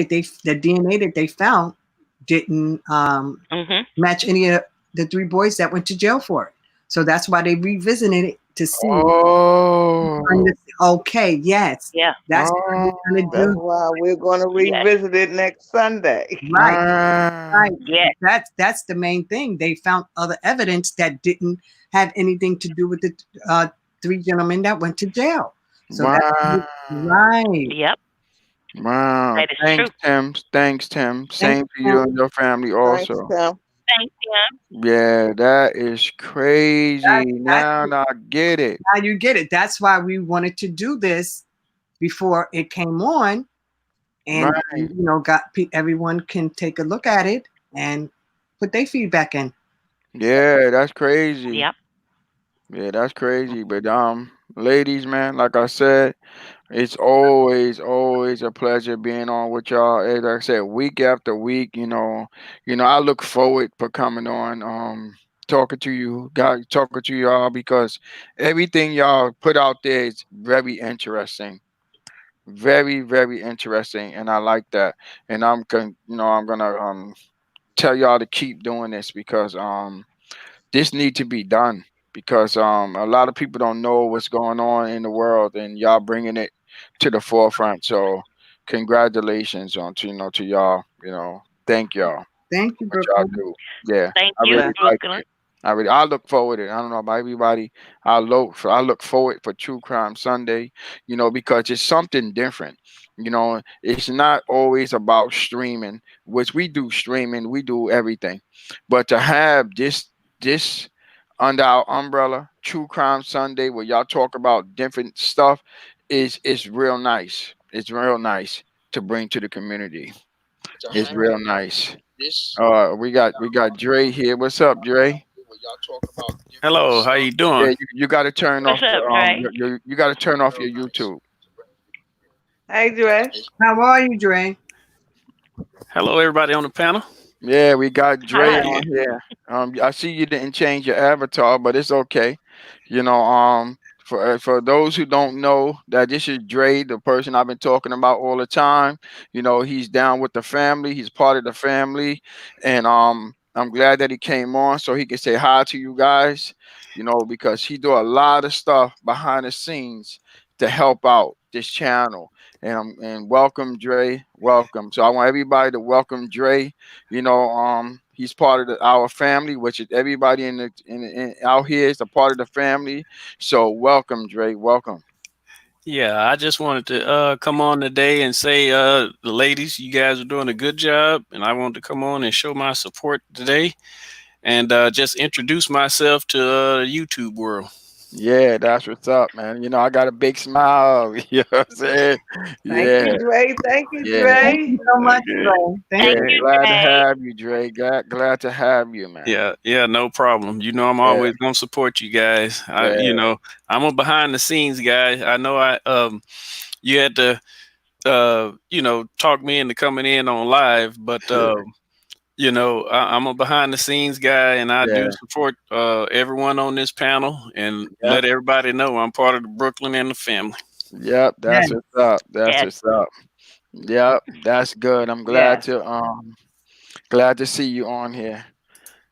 Speaker 2: that they found didn't
Speaker 4: Mhm.
Speaker 2: match any of the three boys that went to jail for it. So that's why they revisited it to see.
Speaker 1: Oh,
Speaker 2: Under- okay, yes,
Speaker 4: Yeah.
Speaker 2: that's what
Speaker 1: Oh,
Speaker 2: we're gonna
Speaker 3: That's
Speaker 2: do.
Speaker 3: why we're going to
Speaker 4: Yes.
Speaker 3: revisit it next Sunday.
Speaker 2: Right,
Speaker 1: ah,
Speaker 2: right.
Speaker 4: Yes.
Speaker 2: That's the main thing. They found other evidence that didn't have anything to do with the uh, three gentlemen that went to jail. So that's
Speaker 1: wow.
Speaker 2: right.
Speaker 4: Yep.
Speaker 1: Wow.
Speaker 4: That is
Speaker 1: Thanks,
Speaker 4: true.
Speaker 1: Tim. Thanks, Tim.
Speaker 2: Thank
Speaker 1: Same to
Speaker 2: you.
Speaker 1: you and your family
Speaker 3: Thanks,
Speaker 1: also.
Speaker 3: Tim.
Speaker 4: Thank you.
Speaker 1: Yeah, that is crazy.
Speaker 2: That's
Speaker 1: Now I get it.
Speaker 2: how you get it. That's why we wanted to do this before it came on, and
Speaker 1: Right.
Speaker 2: everyone can take a look at it and put their feedback in.
Speaker 1: Yeah, that's crazy.
Speaker 4: Yep.
Speaker 1: Yeah, that's crazy. But ladies, man, like I said, it's always a pleasure being on with y'all. As I said, week after week, I look forward for coming on, talking to you guys, talking to y'all because everything y'all put out there is very interesting. Very, very interesting, and I like that. And I'm gonna tell y'all to keep doing this because this need to be done because a lot of people don't know what's going on in the world and y'all bringing it to the forefront. So congratulations on to y'all. Thank y'all
Speaker 2: Thank you,
Speaker 1: what y'all
Speaker 2: Brooklyn.
Speaker 1: do. Yeah,
Speaker 4: Thank
Speaker 1: I
Speaker 4: you,
Speaker 1: really
Speaker 3: Yeah.
Speaker 1: like
Speaker 4: Brooklyn.
Speaker 1: it. I look forward to it. I don't know about everybody. I look forward for True Crime Sunday, because it's something different. It's not always about streaming, which we do streaming, we do everything. But to have this under our umbrella, True Crime Sunday, where y'all talk about different stuff, is real nice. It's real nice to bring to the community. It's real nice. We got Dre here. What's up, Dre?
Speaker 5: Hello, how you
Speaker 1: Yeah,
Speaker 5: doing?
Speaker 1: you got to turn
Speaker 4: What's
Speaker 1: off
Speaker 4: up, Dre?
Speaker 1: you got to turn off your YouTube.
Speaker 3: Hey, Dre.
Speaker 2: How are you, Dre?
Speaker 5: Hello, everybody on the panel.
Speaker 1: Yeah, we got Dre
Speaker 4: Hi.
Speaker 1: on here. I see you didn't change your avatar, but it's okay. For those who don't know, that this is Dre, the person I've been talking about all the time. He's down with the family. He's part of the family, and I'm glad that he came on so he can say hi to you guys. Because he do a lot of stuff behind the scenes to help out this channel. And welcome, Dre. Welcome. So I want everybody to welcome Dre. He's part of our family, which is everybody out here is a part of the family. So welcome, Dre. Welcome.
Speaker 5: Yeah, I just wanted to come on today and say, the ladies, you guys are doing a good job, and I wanted to come on and show my support today, and just introduce myself to the YouTube world.
Speaker 1: Yeah, that's what's up, man. I got a big smile. You know what I'm saying?
Speaker 3: Thank
Speaker 1: Yeah,
Speaker 3: you, Dre. Thank you,
Speaker 1: yeah,
Speaker 2: Thank
Speaker 3: Dre.
Speaker 2: you so much,
Speaker 5: Okay.
Speaker 2: Dre. Thank
Speaker 1: yeah.
Speaker 4: Thank
Speaker 2: you.
Speaker 4: you,
Speaker 1: Glad to
Speaker 4: Dre.
Speaker 1: have you, Dre. Glad to have you, man.
Speaker 5: Yeah, no problem. I'm
Speaker 1: Yeah,
Speaker 5: always gonna support you guys.
Speaker 1: yeah,
Speaker 5: I'm a behind the scenes guy. I know you had to talk me into coming in on live, but I'm a behind the scenes guy, and I do
Speaker 1: yeah,
Speaker 5: support everyone on this panel, and
Speaker 1: yep,
Speaker 5: let everybody know I'm part of the Brooklyn and the family.
Speaker 1: yep.
Speaker 2: Yeah.
Speaker 1: That's what's up. That's
Speaker 4: Yes.
Speaker 1: what's up. Yep, that's good. I'm
Speaker 3: Yes.
Speaker 1: glad to see you on here.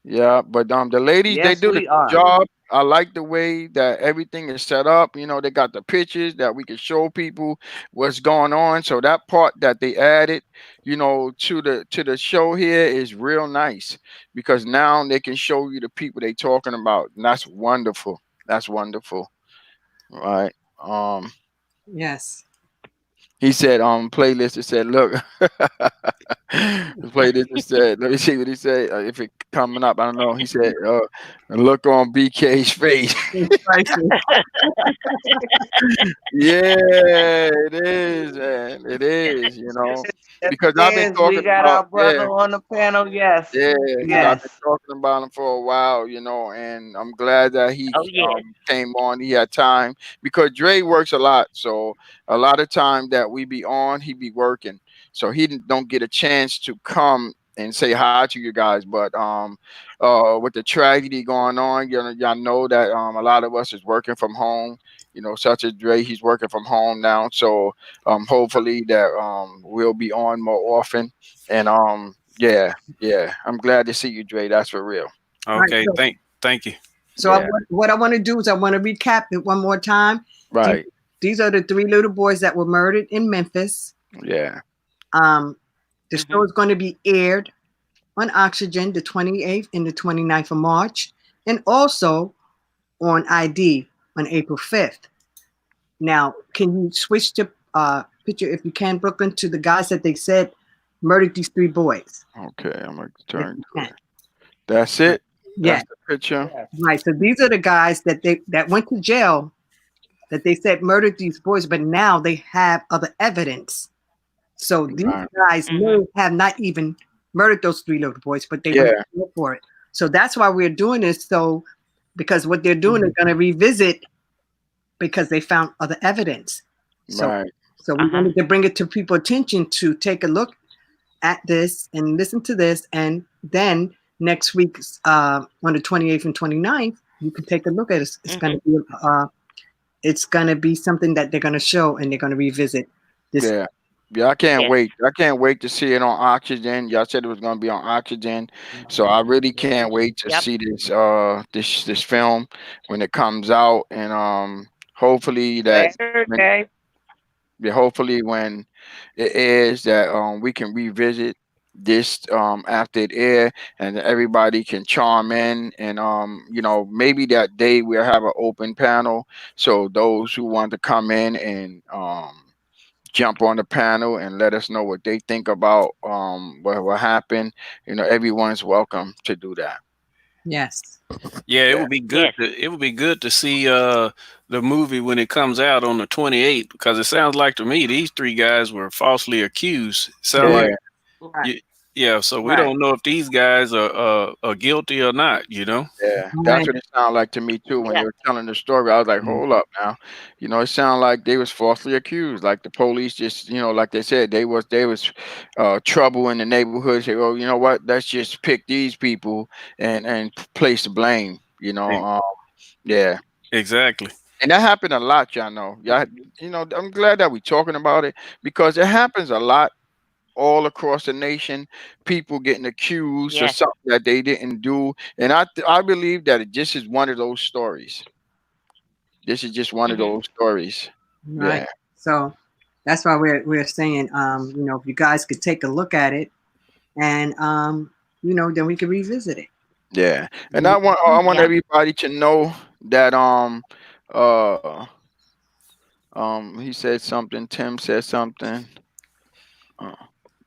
Speaker 1: Yeah, but the ladies, they
Speaker 3: Yes,
Speaker 1: do the
Speaker 3: we are.
Speaker 1: job. I like the way that everything is set up. They got the pictures that we can show people what's going on. So that part that they added, to the show here is real nice because now they can show you the people they talking about. And that's wonderful. That's wonderful. Right.
Speaker 2: Yes.
Speaker 1: He said, playlist. Said, look, the playlist said, let me see what he said. If it coming up, I don't know. He said, look on BK's face.
Speaker 2: It's priceless.
Speaker 1: Yeah, it is, man. It is,
Speaker 3: Yes,
Speaker 1: because
Speaker 3: it
Speaker 1: I've been
Speaker 3: is. We
Speaker 1: talking
Speaker 3: got
Speaker 1: about,
Speaker 3: our
Speaker 1: yeah,
Speaker 3: brother on the panel. Yes.
Speaker 1: yeah, because I've been
Speaker 3: Yes.
Speaker 1: talking about him for a while, and I'm glad that he
Speaker 4: Oh, yes.
Speaker 1: came on. He had time because Dre works a lot, so a lot of time that we be on, he be working, so he don't get a chance to come and say hi to you guys. But with the tragedy going on, y'all know that a lot of us is working from home. Such as Dre, he's working from home now, so hopefully that we'll be on more often, and yeah. Yeah, I'm glad to see you, Dre. That's for real.
Speaker 2: Right.
Speaker 5: Okay, thank you.
Speaker 2: So
Speaker 1: Yeah,
Speaker 2: what I want to do is I want to recap it one more time. Do
Speaker 1: right.
Speaker 2: these are the three little boys that were murdered in Memphis.
Speaker 1: Yeah.
Speaker 2: Um, the show
Speaker 4: Mhm.
Speaker 2: is going to be aired on Oxygen the 28th and the 29th of March, and also on ID on April 5th. Now, can you switch to picture, if you can, Brooklyn, to the guys that they said murdered these three boys,
Speaker 1: Okay, I'm gonna
Speaker 2: if
Speaker 1: turn
Speaker 2: you
Speaker 1: to
Speaker 2: can?
Speaker 1: it. That's it.
Speaker 2: Yes,
Speaker 1: That's the picture.
Speaker 2: right. So these are the guys that went to jail that they said murdered these boys, but now they have other evidence. So these
Speaker 1: Right.
Speaker 2: guys may
Speaker 4: Mhm.
Speaker 2: have not even murdered those three little boys, but they went
Speaker 1: Yeah.
Speaker 2: to jail for it. So that's why we're doing this. So because what they're doing, they're
Speaker 4: Mhm.
Speaker 2: going to revisit because they found other evidence. So
Speaker 1: Right.
Speaker 2: so we
Speaker 4: Uh huh.
Speaker 2: wanted to bring it to people's attention to take a look at this and listen to this, and then next week on the 28th and 29th, you can take a look at it.
Speaker 4: Mhm.
Speaker 2: It's gonna be something that they're gonna show and they're gonna revisit this.
Speaker 1: Yeah. Yeah, I can't
Speaker 4: Yes.
Speaker 1: wait. I can't wait to see it on Oxygen. Y'all said it was gonna be on Oxygen. So I really can't wait to
Speaker 4: Yep.
Speaker 1: see this film when it comes out. And hopefully that when
Speaker 3: Saturday.
Speaker 1: yeah, hopefully when it airs that we can revisit this after it air, and everybody can chime in, and maybe that day we'll have an open panel, so those who want to come in and jump on the panel and let us know what they think about what happened. Everyone's welcome to do that.
Speaker 2: Yes.
Speaker 5: Yeah, it
Speaker 1: Yeah.
Speaker 5: would be good
Speaker 4: Yes.
Speaker 5: to it would be good to see the movie when it comes out on the 28th, because it sounds like to me these three guys were falsely accused. Sound
Speaker 1: Yeah.
Speaker 5: like
Speaker 3: Right. Right.
Speaker 5: you, yeah, so we
Speaker 3: Right.
Speaker 5: don't know if these guys are guilty or not, you know?
Speaker 1: Yeah, that's
Speaker 2: Right.
Speaker 1: what it sounded like to me too. When
Speaker 4: Yeah.
Speaker 1: they were telling the story, I was like, "Hold up, now." It sounded like they was falsely accused. Like the police just, like they said, they was trouble in the neighborhood. Say, "Oh, you know what? Let's just pick these people and place the blame." Yeah,
Speaker 5: Exactly.
Speaker 1: and that happened a lot, y'all know. Yeah, I'm glad that we're talking about it because it happens a lot all across the nation, people getting accused of
Speaker 4: Yes.
Speaker 1: something that they didn't do, and I believe that it just is one of those stories. This is just one of
Speaker 4: Mhm.
Speaker 1: those stories.
Speaker 2: Right.
Speaker 1: Yeah,
Speaker 2: So that's why we're saying, if you guys could take a look at it, and then we could revisit it.
Speaker 1: yeah, and I want
Speaker 4: Yeah.
Speaker 1: everybody to know that uh he said something. Tim said something. Uh,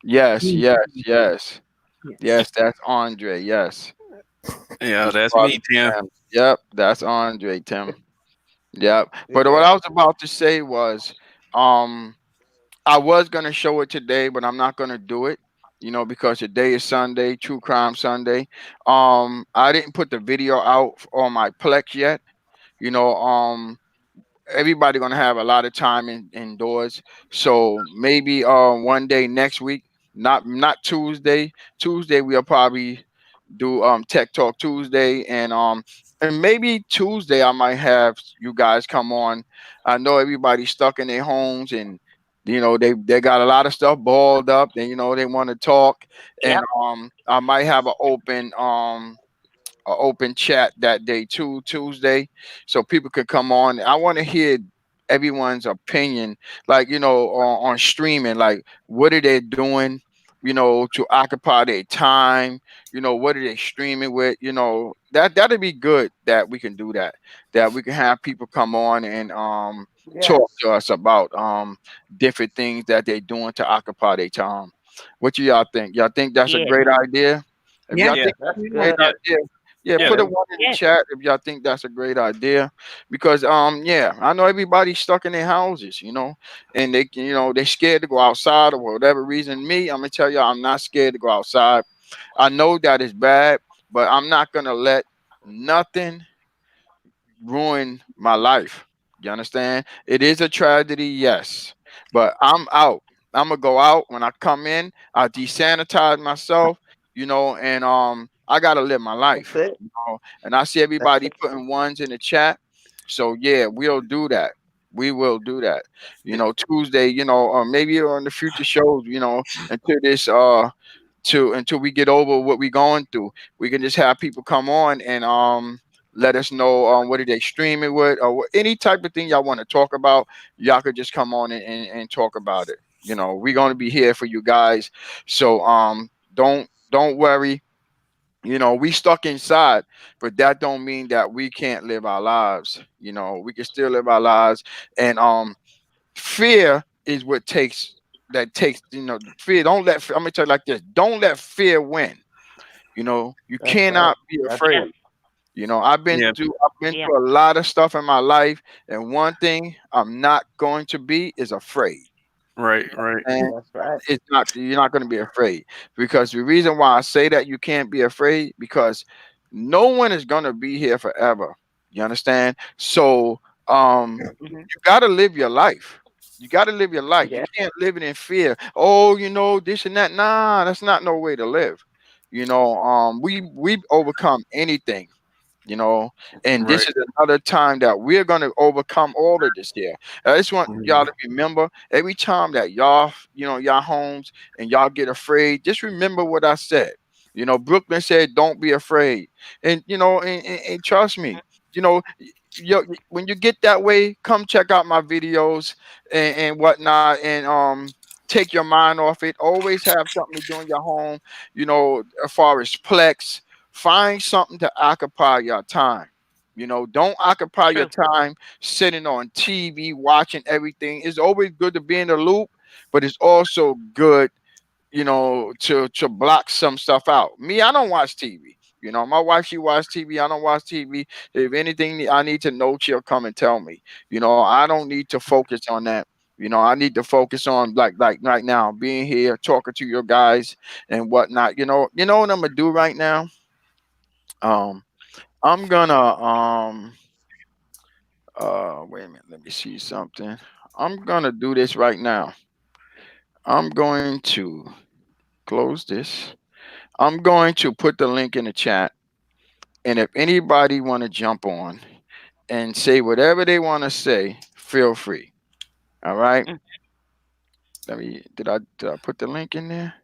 Speaker 1: yes, yes, yes,
Speaker 2: Yes.
Speaker 1: yes. That's Andre. Yes,
Speaker 5: Yeah,
Speaker 1: his
Speaker 5: that's
Speaker 1: brother
Speaker 5: me, Tim.
Speaker 1: Tim. Yep, that's Andre. Tim. Yep. But what
Speaker 3: Yeah.
Speaker 1: I was about to say was, um, I was gonna show it today, but I'm not gonna do it. Because today is Sunday, True Crime Sunday. I didn't put the video out on my Plex yet. You know, everybody gonna have a lot of time indoors, so maybe one day next week, not Tuesday. Tuesday we'll probably do Tech Talk Tuesday, and maybe Tuesday I might have you guys come on. I know everybody's stuck in their homes, and they got a lot of stuff balled up, and they want to talk, and
Speaker 4: Yep.
Speaker 1: I might have an open chat that day too, Tuesday, so people could come on. I want to hear everyone's opinion, like on streaming, like what are they doing, to occupy their time. What are they streaming with? That'd be good that we can do that. That we can have people come on and talk
Speaker 3: Yes.
Speaker 1: to us about different things that they're doing to occupy their time. What y'all think? Y'all think that's a
Speaker 4: Yes.
Speaker 1: great idea? If
Speaker 2: Yeah.
Speaker 1: y'all
Speaker 5: Yeah,
Speaker 1: think
Speaker 3: That's
Speaker 1: that's a great
Speaker 3: good.
Speaker 5: yeah,
Speaker 1: idea, yeah,
Speaker 5: yeah,
Speaker 1: put a
Speaker 3: Yeah.
Speaker 1: one in the
Speaker 4: Yes.
Speaker 1: chat if y'all think that's a great idea. Because yeah, I know everybody's stuck in their houses, and they scared to go outside or whatever reason. Me, I'm gonna tell y'all, I'm not scared to go outside. I know that is bad, but I'm not gonna let nothing ruin my life. You understand? It is a tragedy, yes, but I'm out. I'm gonna go out. When I come in, I desanitize myself, and I gotta live my
Speaker 3: That's
Speaker 1: life,
Speaker 3: it.
Speaker 1: and I see
Speaker 3: That's
Speaker 1: everybody
Speaker 3: it.
Speaker 1: putting ones in the chat. So yeah, we'll do that. We will do that. Tuesday, or maybe on the future shows, until this until we get over what we're going through. We can just have people come on and let us know what did they stream it with, or any type of thing y'all want to talk about. Y'all could just come on and talk about it. We're gonna be here for you guys. So don't worry. We stuck inside, but that don't mean that we can't live our lives. We can still live our lives. And fear is what takes fear. Don't let I'm gonna tell you like this. Don't let fear win. You
Speaker 3: That's right.
Speaker 1: cannot be
Speaker 3: That's
Speaker 4: Yeah.
Speaker 1: afraid.
Speaker 5: Yeah.
Speaker 1: I've been
Speaker 4: Yeah.
Speaker 1: through a lot of stuff in my life, and one thing I'm not going to be is afraid.
Speaker 5: Right. Right.
Speaker 1: And
Speaker 3: that's right.
Speaker 1: it's not you're not going to be afraid, because the reason why I say that you can't be afraid, because no one is going to be here forever. You understand? So
Speaker 4: Mhm.
Speaker 1: you got to live your life. You got to live your life. You
Speaker 3: Yeah.
Speaker 1: can't live it in fear. Oh, this and that. Nah, that's not no way to live. We've overcome anything, you know. And this
Speaker 5: Right.
Speaker 1: is another time that we're going to overcome all of this here. I just want y'all
Speaker 5: Mhm.
Speaker 1: to remember, every time that y'all homes and y'all get afraid, just remember what I said. Brooklyn said, don't be afraid. And, and trust me, you know, when you get that way, come check out my videos and whatnot, and take your mind off it. Always have something to do in your home, as far as plex. Find something to occupy your time. Don't occupy your
Speaker 4: True.
Speaker 1: time sitting on TV watching everything. It's always good to be in the loop, but it's also good, to block some stuff out. Me, I don't watch TV. My wife, she watch TV. I don't watch TV. If anything I need to know, she'll come and tell me. I don't need to focus on that. I need to focus on, like right now, being here, talking to your guys and whatnot. You know what I'm gonna do right now? Um, I'm gonna wait a minute, let me see something. I'm gonna do this right now. I'm going to close this. I'm going to put the link in the chat, and if anybody want to jump on and say whatever they want to say, feel free. All right.
Speaker 4: Mm.
Speaker 1: Did I put the link in there?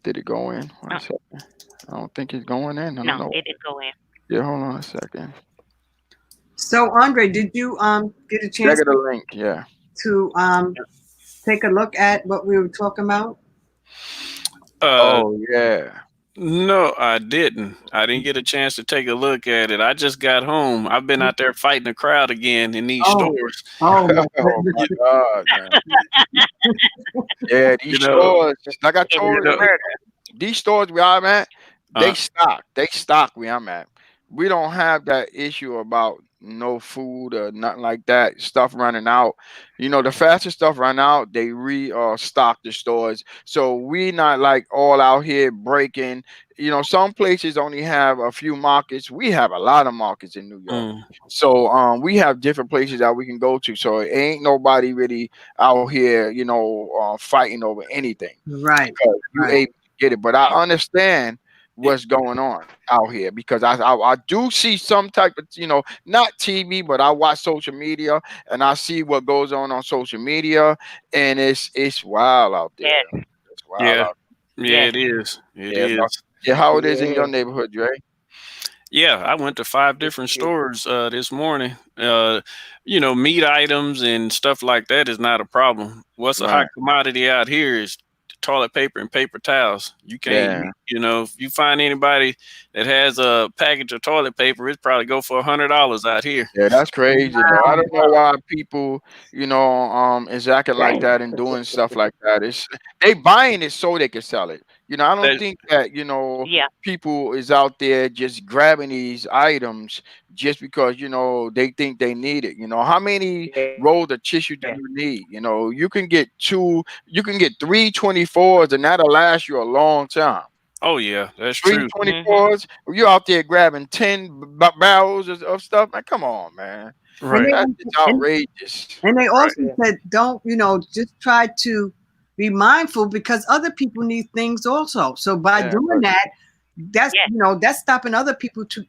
Speaker 1: Did it go in? One
Speaker 4: Oh,
Speaker 1: second. I don't think it's going in. I don't
Speaker 4: no,
Speaker 1: know.
Speaker 4: it didn't go in.
Speaker 1: Yeah, hold on a second.
Speaker 2: So Andre, did you get a chance
Speaker 1: Regular link. Yeah.
Speaker 2: to take a look at what we were talking about?
Speaker 5: Uh,
Speaker 1: Oh yeah.
Speaker 5: no, I didn't. I didn't get a chance to take a look at it. I just got home. I've been out there fighting the crowd again in these
Speaker 2: Oh,
Speaker 5: stores.
Speaker 2: oh my
Speaker 1: Oh my
Speaker 5: You,
Speaker 2: goodness.
Speaker 1: God, man. Yeah, these
Speaker 5: you know,
Speaker 1: stores, like I
Speaker 4: It's
Speaker 5: you
Speaker 1: told
Speaker 5: know.
Speaker 1: you,
Speaker 4: murder.
Speaker 1: these stores where I'm at, they
Speaker 5: Uh,
Speaker 1: stock. They stock where I'm at. We don't have that issue about no food or nothing like that. Stuff running out. The faster stuff run out, they stock the stores. So we not like all out here breaking. Some places only have a few markets. We have a lot of markets in New York.
Speaker 5: mm,
Speaker 1: So we have different places that we can go to. So it ain't nobody really out here, fighting over anything,
Speaker 2: Right,
Speaker 1: because you
Speaker 2: right.
Speaker 1: able to get it. But I understand what's going on out here, because I do see some type of, not TV, but I watch social media and I see what goes on social media, and it's wild out there.
Speaker 4: Yes.
Speaker 1: It's wild
Speaker 5: yeah,
Speaker 1: out
Speaker 5: yeah,
Speaker 4: Yes.
Speaker 5: it is. It
Speaker 1: there. Yeah, but
Speaker 5: is.
Speaker 1: yeah, how it is in your
Speaker 3: Yeah.
Speaker 1: neighborhood, Dre?
Speaker 5: Yeah, I went to five
Speaker 3: It's
Speaker 5: different
Speaker 3: cute.
Speaker 5: stores this morning. Meat items and stuff like that is not a problem. What's a hot
Speaker 1: Right.
Speaker 5: commodity out here is toilet paper and paper towels. You can't,
Speaker 1: Yeah.
Speaker 5: if you find anybody that has a package of toilet paper, it's probably go for $100 out here.
Speaker 1: Yeah, that's crazy though. I don't know why people, is acting like
Speaker 3: Dang.
Speaker 1: that and doing stuff like that. It's they buying it so they can sell it. I don't
Speaker 5: That,
Speaker 1: think that,
Speaker 4: Yeah.
Speaker 1: people is out there just grabbing these items just because, they think they need it. How many
Speaker 3: Yeah.
Speaker 1: rolls of tissue do you need? You can get three 24s, and that'll last you a long time.
Speaker 5: oh yeah, that's
Speaker 1: Three
Speaker 5: true.
Speaker 1: twenty
Speaker 4: Mhm.
Speaker 1: fours. You out there grabbing 10 barrels of stuff, man. Come on, man.
Speaker 2: And
Speaker 5: Right,
Speaker 2: they
Speaker 1: That's just
Speaker 2: and,
Speaker 1: outrageous.
Speaker 2: and they
Speaker 5: right.
Speaker 2: also
Speaker 3: Yeah.
Speaker 2: said, don't just try to be mindful because other people need things also. So by
Speaker 1: Yeah,
Speaker 2: doing
Speaker 1: but
Speaker 2: that, that's
Speaker 4: Yes.
Speaker 2: that's stopping other people to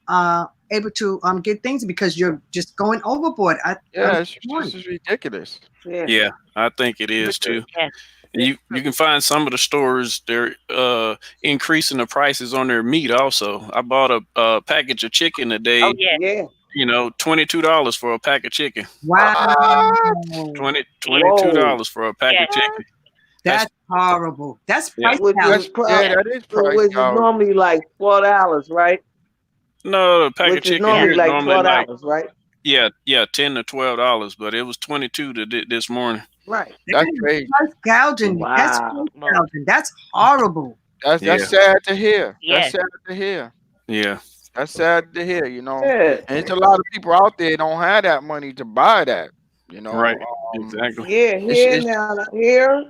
Speaker 2: able to get things because you're just going overboard.
Speaker 1: yeah,
Speaker 2: I'm
Speaker 1: it's just
Speaker 2: one.
Speaker 1: is ridiculous.
Speaker 3: Yeah.
Speaker 5: Yeah, I think it is too.
Speaker 1: Ridiculous.
Speaker 4: Yes.
Speaker 5: You can find some of the stores they're increasing the prices on their meat. Also, I bought a package of chicken
Speaker 4: Oh
Speaker 5: today.
Speaker 4: yeah,
Speaker 3: Yeah.
Speaker 5: $22 for a pack of chicken.
Speaker 2: Wow.
Speaker 1: What?
Speaker 4: yeah,
Speaker 3: Whoa.
Speaker 5: $22 for a pack
Speaker 4: yeah,
Speaker 5: of chicken. That's
Speaker 2: That's horrible. That's
Speaker 5: yeah.
Speaker 2: price
Speaker 3: Which is
Speaker 2: gouging.
Speaker 1: Yeah,
Speaker 3: pro-
Speaker 1: that is price
Speaker 3: which is
Speaker 1: gouging.
Speaker 3: normally like $4, right?
Speaker 5: No, the pack of
Speaker 3: Which is
Speaker 5: chicken
Speaker 4: yeah,
Speaker 5: here
Speaker 3: normally
Speaker 5: is
Speaker 3: like
Speaker 5: normally like
Speaker 3: $12, right?
Speaker 5: $10 to $12, but it was 22 this morning.
Speaker 3: Right.
Speaker 2: That
Speaker 1: That's
Speaker 2: is
Speaker 1: crazy.
Speaker 2: price gouging. That's
Speaker 3: Wow.
Speaker 2: price
Speaker 4: well,
Speaker 2: gouging. That's horrible.
Speaker 1: That's
Speaker 5: Yeah,
Speaker 1: sad to hear. That's
Speaker 4: yeah,
Speaker 1: sad to hear.
Speaker 5: yeah,
Speaker 1: That's sad to hear. You know,
Speaker 3: Yeah.
Speaker 1: and it's a lot of people out there don't have that money to buy that. You
Speaker 5: right,
Speaker 1: know,
Speaker 5: exactly.
Speaker 3: Yeah. Here
Speaker 1: it's
Speaker 3: now. Here,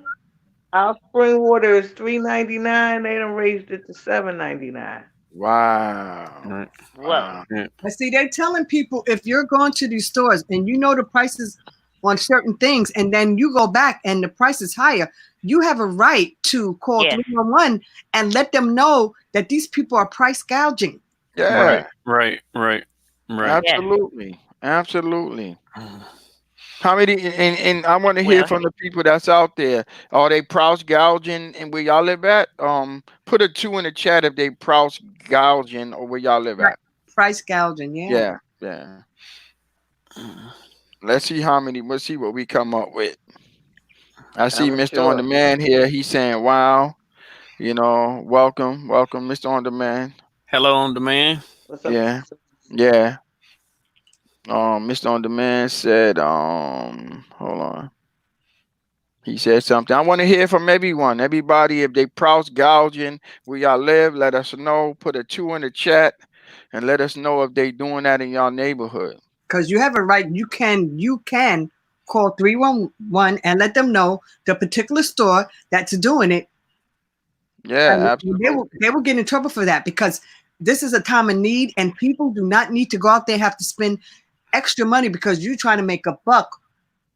Speaker 3: our spring water is $3.99. They done raised it to $7.99.
Speaker 1: wow,
Speaker 5: Right.
Speaker 4: well,
Speaker 1: wow.
Speaker 5: Yeah.
Speaker 2: I see they're telling people if you're going to these stores and you know the prices on certain things, and then you go back and the price is higher, you have a right to call
Speaker 4: yes,
Speaker 2: 311 and let them know that these people are price gouging.
Speaker 1: Yeah,
Speaker 5: Right, right, right, right.
Speaker 4: yes.
Speaker 1: absolutely, absolutely. How many? And I want to hear
Speaker 4: Well,
Speaker 1: from the people that's out there. Are they price gouging and where y'all live at? Put a two in the chat if they price gouging or where y'all live
Speaker 2: Right.
Speaker 1: at.
Speaker 2: Price gouging, yeah.
Speaker 1: Yeah, yeah. Let's see how many. Let's see what we come up with. I see
Speaker 3: I'm
Speaker 1: Mr. On
Speaker 3: sure.
Speaker 1: Demand here. He's saying, "Wow, welcome, welcome, Mr. On Demand."
Speaker 5: Hello on demand.
Speaker 3: What's up?
Speaker 1: Yeah, yeah. Mr. On Demand said, hold on. He said something. I want to hear from everyone, everybody. If they price gouging where y'all live, let us know. Put a two in the chat and let us know if they doing that in y'all neighborhood.
Speaker 2: Because you have a right, you can call 311 and let them know the particular store that's doing it.
Speaker 1: Yeah,
Speaker 2: And
Speaker 1: absolutely.
Speaker 2: they will get in trouble for that because this is a time of need and people do not need to go out there and have to spend extra money because you're trying to make a buck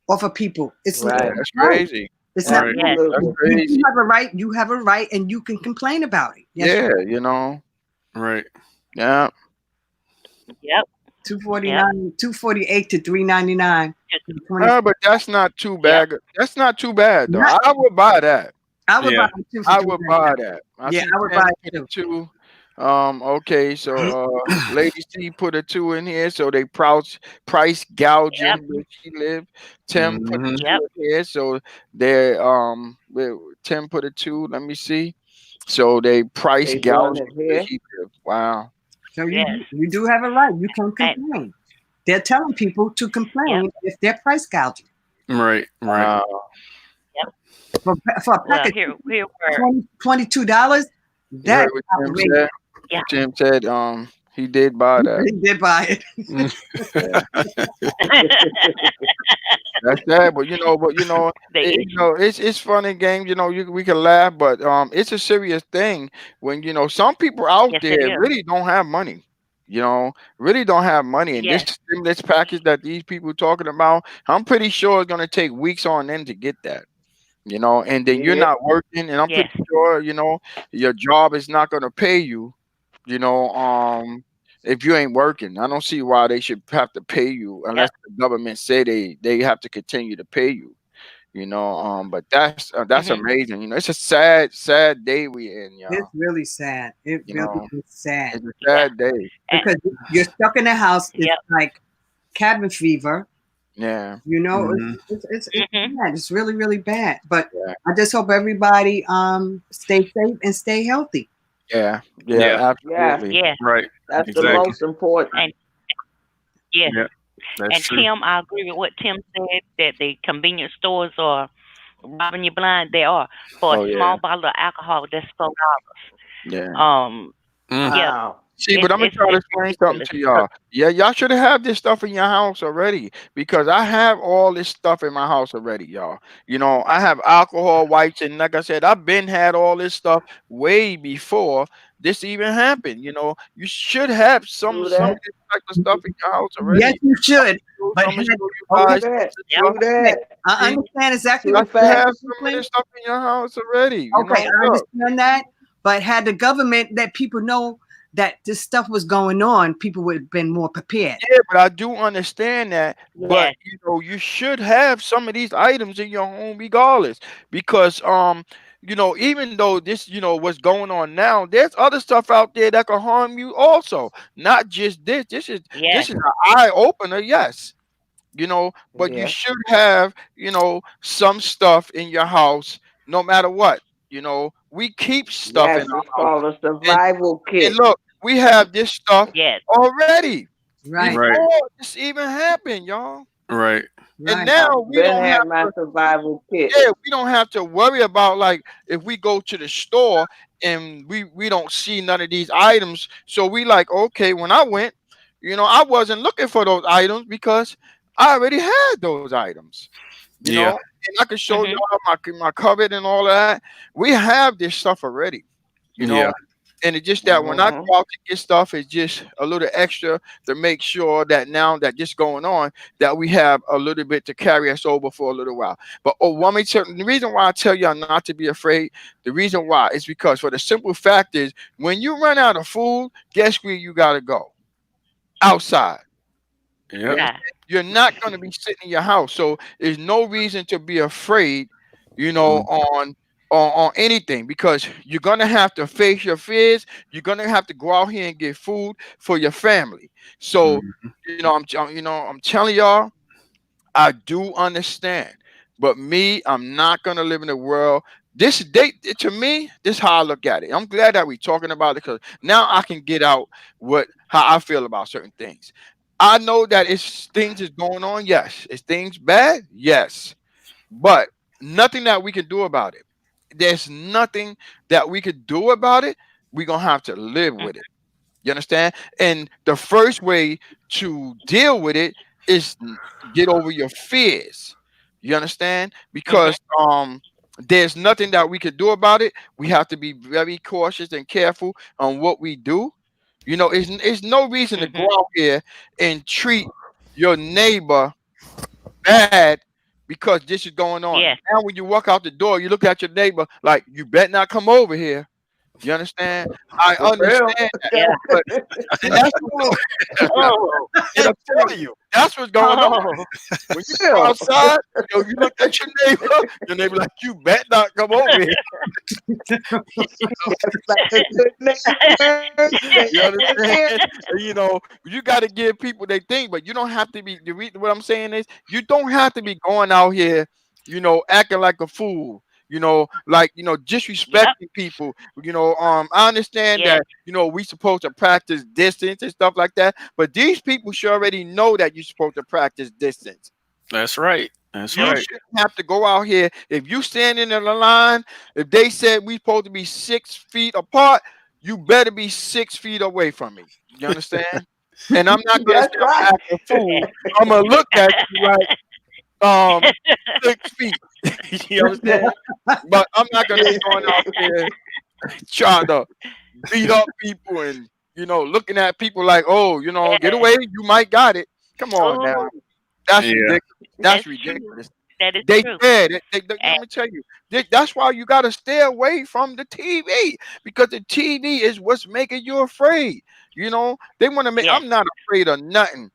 Speaker 2: off of people. It's
Speaker 1: Yeah,
Speaker 3: Right.
Speaker 1: that's
Speaker 2: right.
Speaker 1: crazy.
Speaker 2: It's not
Speaker 5: Right.
Speaker 2: right.
Speaker 1: That's
Speaker 3: Absolutely.
Speaker 2: You
Speaker 1: crazy.
Speaker 2: do have a right. You have a right, and you can complain about it. Yes,
Speaker 1: Yeah,
Speaker 5: Right.
Speaker 1: yeah.
Speaker 4: yep, yep.
Speaker 2: 249, 248 to 399.
Speaker 1: But that's not too
Speaker 4: Yep.
Speaker 1: bad. That's not too bad though.
Speaker 2: Not,
Speaker 1: I would buy that.
Speaker 2: I would buy
Speaker 5: Yeah.
Speaker 2: it too for
Speaker 1: I would
Speaker 2: 399.
Speaker 1: buy that. I
Speaker 2: Yeah,
Speaker 1: see
Speaker 2: I would
Speaker 1: Tim
Speaker 2: buy
Speaker 1: put
Speaker 2: it
Speaker 1: a
Speaker 2: too.
Speaker 1: two. Okay, so Lady C put a two in here, so they price
Speaker 4: Yep.
Speaker 1: gouging where she live. Tim put a
Speaker 5: Hmm.
Speaker 1: two
Speaker 4: Yep.
Speaker 1: in here, so they Tim put a two. Let me see. So they price
Speaker 3: They doing
Speaker 1: gouging
Speaker 3: it
Speaker 1: where
Speaker 3: here.
Speaker 1: he live. Wow.
Speaker 2: So
Speaker 4: Yes.
Speaker 2: you do have a right. You can
Speaker 4: And
Speaker 2: complain. They're telling people to
Speaker 4: yep.
Speaker 2: complain if they're price gouging.
Speaker 5: Right. Right.
Speaker 1: Wow.
Speaker 4: Yep.
Speaker 2: For a
Speaker 4: Well,
Speaker 2: pack of
Speaker 4: here were
Speaker 2: $22,
Speaker 1: You heard
Speaker 2: that's
Speaker 1: what Tim
Speaker 2: outrageous.
Speaker 1: said?
Speaker 4: yeah.
Speaker 1: Tim said he did buy that.
Speaker 2: He did buy it.
Speaker 1: Yeah. That's sad, but
Speaker 4: The issue.
Speaker 1: it's fun and games. We can laugh, but it's a serious thing when some people out
Speaker 4: Yes, it
Speaker 1: there
Speaker 4: is.
Speaker 1: really don't have money. Really don't have money, and this
Speaker 4: Yes.
Speaker 1: stimulus package that these people talking about, I'm pretty sure it's gonna take weeks on end to get that. And then you're
Speaker 3: Yeah.
Speaker 1: not working, and I'm
Speaker 4: Yes.
Speaker 1: pretty sure your job is not gonna pay you. You know, if you ain't working, I don't see why they should have to pay you unless
Speaker 4: Yep.
Speaker 1: the government say they have to continue to pay you. But that's
Speaker 4: Mhm.
Speaker 1: amazing. It's a sad day we in,
Speaker 2: It's
Speaker 1: y'all.
Speaker 2: really sad. It
Speaker 1: You
Speaker 2: really
Speaker 1: know,
Speaker 2: is sad
Speaker 1: it's a
Speaker 4: Yeah.
Speaker 1: sad day.
Speaker 4: And,
Speaker 2: because you're stuck in the house. It's
Speaker 4: yep.
Speaker 2: like cabin fever.
Speaker 1: Yeah,
Speaker 5: Hmm.
Speaker 2: It's
Speaker 4: Mhm.
Speaker 2: bad. It's really really bad. But
Speaker 1: yeah,
Speaker 2: I just hope everybody stay safe and stay healthy.
Speaker 1: yeah,
Speaker 5: Yeah.
Speaker 1: yeah.
Speaker 3: Yes.
Speaker 1: Absolutely.
Speaker 4: Yes.
Speaker 5: Right.
Speaker 3: That's the
Speaker 5: Exactly.
Speaker 3: most important.
Speaker 4: And yes.
Speaker 5: Yeah. That's
Speaker 4: And
Speaker 5: true.
Speaker 4: Tim, I agree with what Tim said that the convenience stores are robbing you blind. They are for a
Speaker 1: Oh yeah,
Speaker 4: small bottle of alcohol. That's $4.
Speaker 1: yeah.
Speaker 5: Mm.
Speaker 4: Yeah.
Speaker 3: Wow.
Speaker 1: See, but I'm gonna try to
Speaker 4: It's
Speaker 1: explain something
Speaker 4: ridiculous.
Speaker 1: to y'all. Yeah, y'all should have this stuff in your house already because I have all this stuff in my house already, y'all. I have alcohol wipes, and like I said, I've been had all this stuff way before this even happened. You should have
Speaker 3: True
Speaker 1: some of
Speaker 3: that.
Speaker 1: this type of stuff in your house
Speaker 2: Yes,
Speaker 1: already.
Speaker 2: you should. But
Speaker 1: I'm gonna
Speaker 2: had,
Speaker 1: show you
Speaker 2: okay,
Speaker 3: True
Speaker 1: guys
Speaker 3: that.
Speaker 4: Yep.
Speaker 3: True
Speaker 2: okay,
Speaker 3: that.
Speaker 2: I
Speaker 1: see,
Speaker 2: understand exactly
Speaker 1: y'all
Speaker 3: True
Speaker 2: what you're
Speaker 1: should
Speaker 3: fact.
Speaker 1: have
Speaker 2: saying,
Speaker 1: some of
Speaker 2: Franklin.
Speaker 1: this stuff in your house already.
Speaker 2: Okay, I
Speaker 1: Look,
Speaker 2: understand that. But had the government let people know that this stuff was going on, people would have been more prepared.
Speaker 1: Yeah, but I do understand that. But
Speaker 4: Yes.
Speaker 1: you should have some of these items in your home regardless, because even though this, what's going on now, there's other stuff out there that can harm you also. Not just this.
Speaker 4: Yes.
Speaker 1: This is an eye opener, yes. But you
Speaker 3: Yeah.
Speaker 1: should have, some stuff in your house, no matter what. We keep stuff in
Speaker 3: Yes,
Speaker 1: our
Speaker 3: it's
Speaker 1: house,
Speaker 3: called a
Speaker 1: and
Speaker 3: survival
Speaker 1: and
Speaker 3: kit.
Speaker 1: look, we have this stuff
Speaker 4: Yes.
Speaker 1: already
Speaker 2: Right,
Speaker 5: Right.
Speaker 1: before this even happened, y'all.
Speaker 5: Right.
Speaker 1: And
Speaker 2: right.
Speaker 1: now
Speaker 3: I've been had my survival kit.
Speaker 1: yeah, we don't have to worry about, like, if we go to the store and we don't see none of these items. So we like, okay, when I went, I wasn't looking for those items because I already had those items.
Speaker 5: Yeah.
Speaker 1: And I can show
Speaker 4: Mhm.
Speaker 1: y'all my cupboard and all of that. We have this stuff already, you know.
Speaker 5: Yeah.
Speaker 1: And it's just that when I
Speaker 3: Hmm.
Speaker 1: go out to get stuff, it's just a little extra to make sure that now that this going on, that we have a little bit to carry us over for a little while. But the reason why I tell y'all not to be afraid, the reason why is because for the simple fact is when you run out of food, guess where you gotta go? Outside. You
Speaker 5: Yep.
Speaker 1: understand?
Speaker 4: Yeah.
Speaker 1: You're not going to be sitting in your house, so there's no reason to be afraid,
Speaker 5: Mm.
Speaker 1: on anything, because you're going to have to face your fears. You're going to have to go out here and get food for your family. So,
Speaker 5: Mm.
Speaker 1: I'm telling y'all, I do understand, but me, I'm not gonna live in a world. To me, this is how I look at it. I'm glad that we're talking about it because now I can get out what how I feel about certain things. I know that it's things is going on. Yes, is things bad? Yes, but nothing that we can do about it. There's nothing that we could do about it. We're gonna have to live
Speaker 4: Mm.
Speaker 1: with it. You understand? And the first way to deal with it is get over your fears. You understand?
Speaker 4: Mhm.
Speaker 1: Because there's nothing that we could do about it. We have to be very cautious and careful on what we do. It's no reason to go
Speaker 4: Mhm.
Speaker 1: out here and treat your neighbor bad because this is going on.
Speaker 4: Yes.
Speaker 1: Now when you walk out the door, you look at your neighbor like you better not come over here. You understand? I
Speaker 3: For real.
Speaker 1: understand that.
Speaker 4: Yeah.
Speaker 1: But and that's what
Speaker 4: Oh.
Speaker 1: and I'm telling you, that's what's going on.
Speaker 4: Oh.
Speaker 1: When you go
Speaker 3: Real.
Speaker 1: outside, you look at your neighbor like you bet not come over here.
Speaker 3: Yes, like a good neighbor. Say
Speaker 1: You understand?
Speaker 3: it.
Speaker 1: And, you got to give people they think, but you don't have to be. What I'm saying is, you don't have to be going out here, acting like a fool. Like
Speaker 4: Yep.
Speaker 1: disrespecting people. I understand
Speaker 4: Yes.
Speaker 1: that we supposed to practice distance and stuff like that, but these people should already know that you're supposed to practice distance.
Speaker 5: That's right. That's
Speaker 1: You
Speaker 5: right.
Speaker 1: shouldn't have to go out here. If you standing in the line, if they said we supposed to be 6 feet apart, you better be 6 feet away from me. You understand? And I'm not gonna say
Speaker 3: That's
Speaker 1: I'm
Speaker 3: right.
Speaker 1: acting a fool. I'm gonna look at you like 6 feet. You understand? But I'm not gonna be going out there trying to beat up people and looking at people like, oh, get
Speaker 4: Yes.
Speaker 1: away, you might got it. Come on now.
Speaker 4: Oh,
Speaker 1: That's
Speaker 5: Yeah.
Speaker 1: ridiculous. That's
Speaker 4: that's true.
Speaker 1: ridiculous.
Speaker 4: That is
Speaker 1: They
Speaker 4: true.
Speaker 1: scared. Let
Speaker 4: And
Speaker 1: me tell you. That's why you got to stay away from the TV because the TV is what's making you afraid. They want to make.
Speaker 4: yes.
Speaker 1: I'm not afraid of nothing.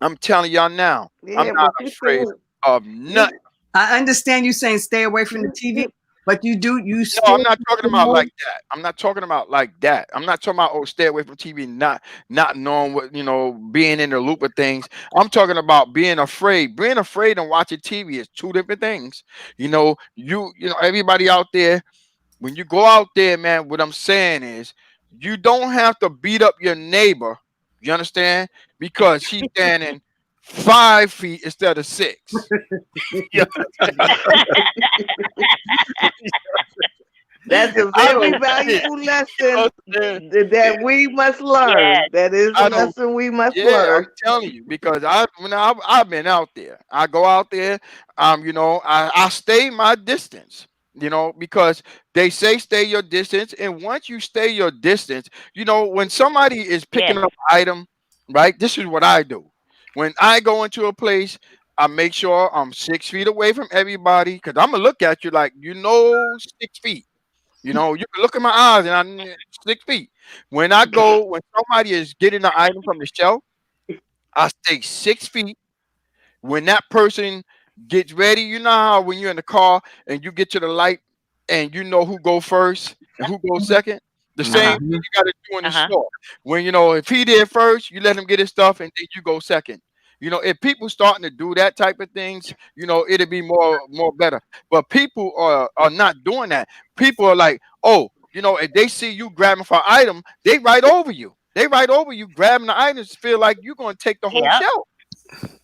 Speaker 1: I'm telling y'all now. I'm
Speaker 3: Yeah,
Speaker 1: not
Speaker 3: but you
Speaker 1: afraid
Speaker 3: seem
Speaker 1: of
Speaker 3: you
Speaker 1: nothing.
Speaker 2: I understand you saying stay away from the TV,
Speaker 3: you
Speaker 2: but you
Speaker 1: No, I'm
Speaker 2: still
Speaker 1: not talking about
Speaker 2: know.
Speaker 1: like that. I'm not talking about like that. I'm not talking about stay away from TV, not knowing what being in the loop of things. I'm talking about being afraid. Being afraid and watching TV is two different things. Everybody out there, when you go out there, man, what I'm saying is you don't have to beat up your neighbor. You understand? Because she's standing 5 feet instead of six. Yeah.
Speaker 3: That's a
Speaker 1: I
Speaker 3: very
Speaker 1: don't care.
Speaker 3: valuable lesson
Speaker 1: Understand?
Speaker 3: that we must learn.
Speaker 4: Yes.
Speaker 3: That is a
Speaker 1: I don't.
Speaker 3: lesson we must
Speaker 1: Yeah, I'm
Speaker 3: learn.
Speaker 1: telling you because I've been out there. I go out there. I stay my distance. Because they say stay your distance, and once you stay your distance, when somebody is picking
Speaker 4: Yes.
Speaker 1: up an item, right? This is what I do. When I go into a place, I make sure I'm 6 feet away from everybody because I'm gonna look at you like 6 feet. You can look in my eyes and I'm 6 feet. When somebody is getting the item from the shelf, I stay 6 feet. When that person gets ready, you know how when you're in the car and you get to the light and you know who go first and who goes second? The
Speaker 4: Uh
Speaker 1: same
Speaker 4: huh.
Speaker 1: thing
Speaker 5: Hmm.
Speaker 1: you gotta do in the
Speaker 4: Uh-huh.
Speaker 1: store. When if he did first, you let him get his stuff and then you go second. If people starting to do that type of things, it'll be more better. But people are not doing that. People are like, oh, if they see you grabbing for an item, they right over you. They right over you grabbing the items, feel like you're gonna take the whole
Speaker 4: Yep.
Speaker 1: shelf.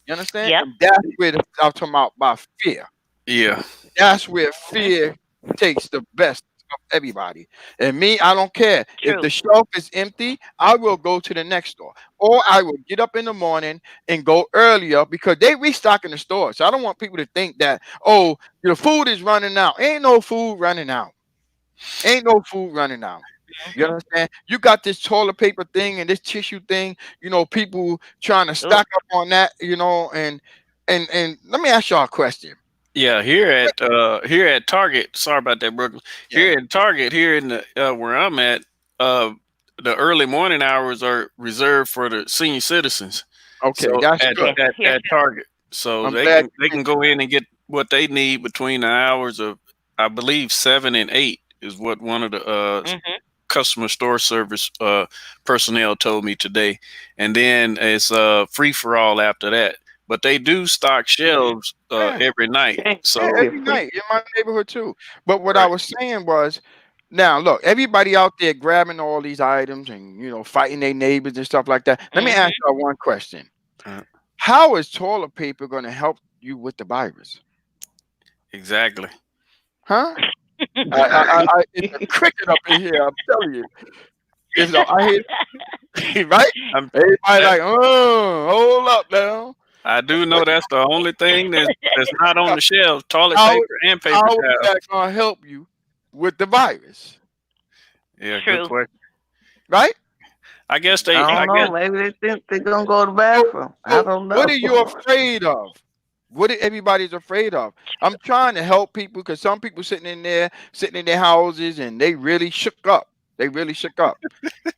Speaker 1: You understand?
Speaker 4: Yep.
Speaker 1: And that's where I'm talking about by fear.
Speaker 5: Yeah.
Speaker 1: That's where
Speaker 4: Mhm.
Speaker 1: fear takes the best of everybody. And me, I don't care. If
Speaker 4: True.
Speaker 1: the shelf is empty, I will go to the next store. Or I will get up in the morning and go earlier because they restocking the store. So I don't want people to think that, oh, your food is running out. Ain't no food running out. Ain't no food running out. You
Speaker 4: Mhm.
Speaker 1: understand? You got this toilet paper thing and this tissue thing, people trying to
Speaker 4: Oh,
Speaker 1: stack up on that, and let me ask y'all a question.
Speaker 5: Yeah, here at Target. Sorry about that, Brooklyn.
Speaker 1: Yeah.
Speaker 5: Here at Target, here in the where I'm at, uh, the early morning hours are reserved for the senior citizens.
Speaker 1: Okay,
Speaker 5: So
Speaker 1: that's
Speaker 5: at
Speaker 1: good.
Speaker 4: yes.
Speaker 5: at,
Speaker 4: Here
Speaker 5: at
Speaker 4: too.
Speaker 5: Target, so
Speaker 1: I'm
Speaker 5: they
Speaker 1: glad
Speaker 5: can
Speaker 1: you
Speaker 5: they can
Speaker 1: mentioned
Speaker 5: go in and get what they need between the hours of, I believe, 7 and 8 is what one of the
Speaker 4: Mhm.
Speaker 5: customer store service personnel told me today, and then it's free for all after that. But they do stock shelves
Speaker 1: that.
Speaker 5: every night,
Speaker 3: Can't
Speaker 1: Yeah,
Speaker 5: so
Speaker 3: get
Speaker 1: every
Speaker 3: free.
Speaker 1: night in my neighborhood too. But what I
Speaker 5: right.
Speaker 1: was saying was, now look, everybody out there grabbing all these items and fighting their neighbors and stuff like that. Let me ask
Speaker 4: Mhm.
Speaker 1: y'all one question:
Speaker 5: Uh,
Speaker 1: how is toilet paper going to help you with the virus?
Speaker 5: exactly.
Speaker 1: Huh? It's a cricket up in here. I'm telling you. I hear right.
Speaker 5: I'm,
Speaker 1: Everybody
Speaker 5: that,
Speaker 1: like, oh, hold up now.
Speaker 5: I do know
Speaker 1: What
Speaker 5: that's the only thing that's not on the shelf: toilet
Speaker 1: how
Speaker 5: paper and paper
Speaker 1: how is
Speaker 5: towel.
Speaker 1: that gonna help you with the virus?
Speaker 5: Yeah, good
Speaker 4: True.
Speaker 5: question.
Speaker 1: Right?
Speaker 5: I guess
Speaker 3: I
Speaker 5: they.
Speaker 3: don't
Speaker 5: I
Speaker 3: know.
Speaker 5: guess
Speaker 3: Maybe they think they're gonna go to the
Speaker 1: So,
Speaker 3: bathroom. I
Speaker 1: so
Speaker 3: don't
Speaker 1: what are
Speaker 3: know.
Speaker 1: you afraid of? What are everybody's afraid of? I'm trying to help people because some people sitting in their houses, and they really shook up. They really shook up.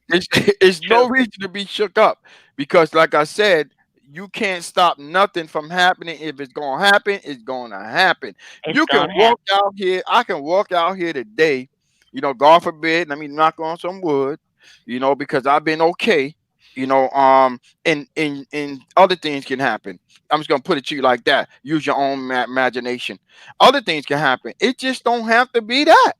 Speaker 1: It's, it's no
Speaker 4: True.
Speaker 1: reason to be shook up because, like I said, you can't stop nothing from happening. If it's gonna happen, it's gonna happen.
Speaker 4: It's
Speaker 1: You can
Speaker 4: gonna
Speaker 1: walk
Speaker 4: happen.
Speaker 1: out here. I can walk out here today. God forbid. Let me knock on some wood. Because I've been okay. And other things can happen. I'm just gonna put it to you like that. Use your own imagination. Other things can happen. It just don't have to be that.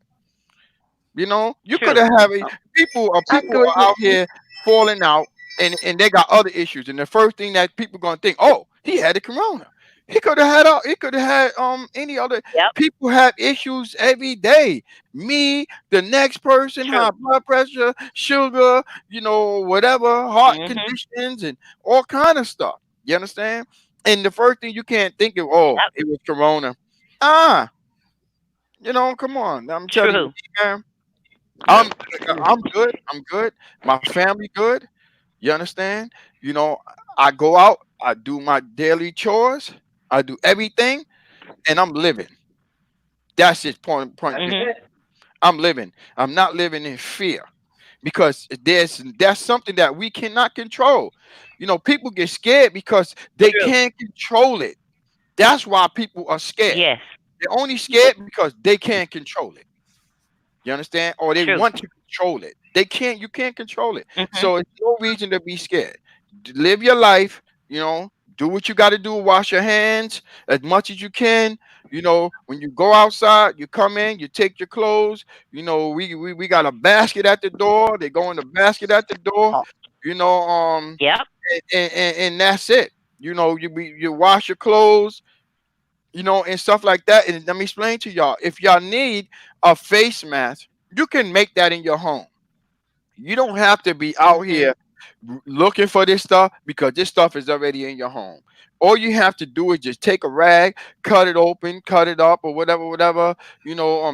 Speaker 1: You could
Speaker 4: True.
Speaker 1: have
Speaker 3: I
Speaker 1: people
Speaker 3: agree
Speaker 1: are
Speaker 3: with
Speaker 1: out here falling out, and they got other issues. And the first thing that people gonna think, oh, he had the corona. He could have had any other.
Speaker 4: Yep.
Speaker 1: People have issues every day. Me, the next person,
Speaker 4: True.
Speaker 1: high blood pressure, sugar, whatever, heart
Speaker 4: Mhm.
Speaker 1: conditions, and all kind of stuff. You understand? And the first thing you can't think of, oh,
Speaker 4: Yep.
Speaker 1: it was corona. Ah, come on. I'm telling you,
Speaker 4: True.
Speaker 1: man.
Speaker 5: yep.
Speaker 1: I'm I'm good. I'm good. My family good. You understand? You know, I go out, I do my daily chores, I do everything, and I'm living. That's it. Point blank.
Speaker 4: Mhm.
Speaker 3: it.
Speaker 1: I'm living. I'm not living in fear because that's something that we cannot control. People get scared because they
Speaker 4: True.
Speaker 1: can't control it. That's why people are scared.
Speaker 4: Yes.
Speaker 1: They're only scared because they can't control it. You understand? Or they
Speaker 4: True.
Speaker 1: want to control it. They can't. You can't control it.
Speaker 4: Mhm.
Speaker 1: So it's no reason to be scared. Live your life. Do what you got to do. Wash your hands as much as you can. When you go outside, you come in, you take your clothes. We got a basket at the door. They go in the basket at the door.
Speaker 3: Oh,
Speaker 1: You know, um,
Speaker 4: Yep.
Speaker 1: and that's it. You wash your clothes, and stuff like that. And let me explain to y'all. If y'all need a face mask, you can make that in your home. You don't have to be out
Speaker 4: Mhm.
Speaker 1: here looking for this stuff because this stuff is already in your home. All you have to do is just take a rag, cut it open, cut it up, or whatever.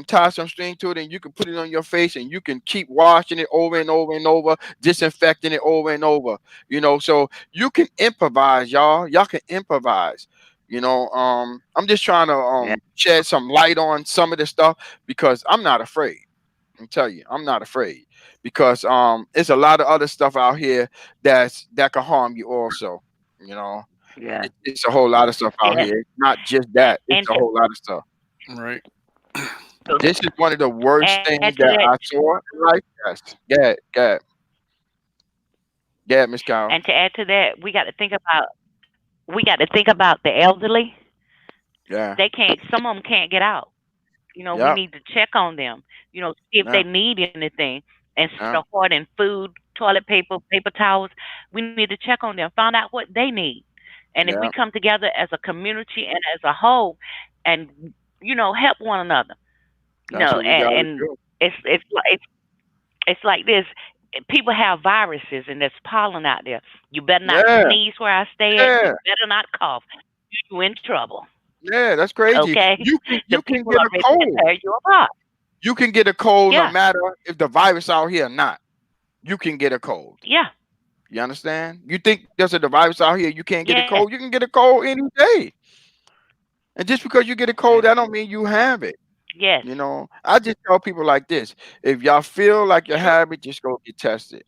Speaker 1: Tie some string to it, and you can put it on your face, and you can keep washing it over and over and over, disinfecting it over and over. So you can improvise, y'all. Y'all can improvise. I'm just trying to
Speaker 3: yeah.
Speaker 1: shed some light on some of this stuff because I'm not afraid. I'm telling you, I'm not afraid because it's a lot of other stuff out here that can harm you also. You know,
Speaker 3: Yeah.
Speaker 1: it's a whole lot of stuff out
Speaker 4: Yes.
Speaker 1: here. It's not just that. It's
Speaker 4: And
Speaker 1: a whole lot of stuff.
Speaker 5: Right.
Speaker 1: This is one of the worst
Speaker 4: add to
Speaker 1: things
Speaker 4: that,
Speaker 1: that I saw in life. Yes. Yeah, Miss Carol.
Speaker 4: and to add to that, we got to think about the elderly.
Speaker 1: Yeah.
Speaker 4: They can't. Some of them can't get out. We
Speaker 1: Yep.
Speaker 4: need to check on them. See if they
Speaker 1: Yep.
Speaker 4: need anything instead of
Speaker 1: Yep.
Speaker 4: hoarding food, toilet paper, paper towels. We need to check on them, find out what they need, and if we
Speaker 1: Yep.
Speaker 4: come together as a community and as a whole, and help one another,
Speaker 1: That's what we gotta
Speaker 4: and
Speaker 1: do.
Speaker 4: it's like this. People have viruses and there's pollen out there. You better not
Speaker 1: Yeah.
Speaker 4: sneeze where I stay at. You
Speaker 1: Yeah.
Speaker 4: better not cough. You in trouble.
Speaker 1: Yeah. That's crazy.
Speaker 4: Okay? The
Speaker 1: You can
Speaker 4: people
Speaker 1: get
Speaker 4: are
Speaker 1: a
Speaker 4: ready to
Speaker 1: cold.
Speaker 4: tear you apart.
Speaker 1: You can get a cold no
Speaker 4: Yeah,
Speaker 1: matter if the virus out here or not. You can get a cold.
Speaker 4: yeah,
Speaker 1: You understand? You think there's a virus out here, you can't get a
Speaker 4: yes,
Speaker 1: cold. You can get a cold any day. And just because you get a cold, that don't mean you have it.
Speaker 4: yes.
Speaker 1: I just tell people like this: if y'all feel like you
Speaker 4: True.
Speaker 1: have it, just go get tested.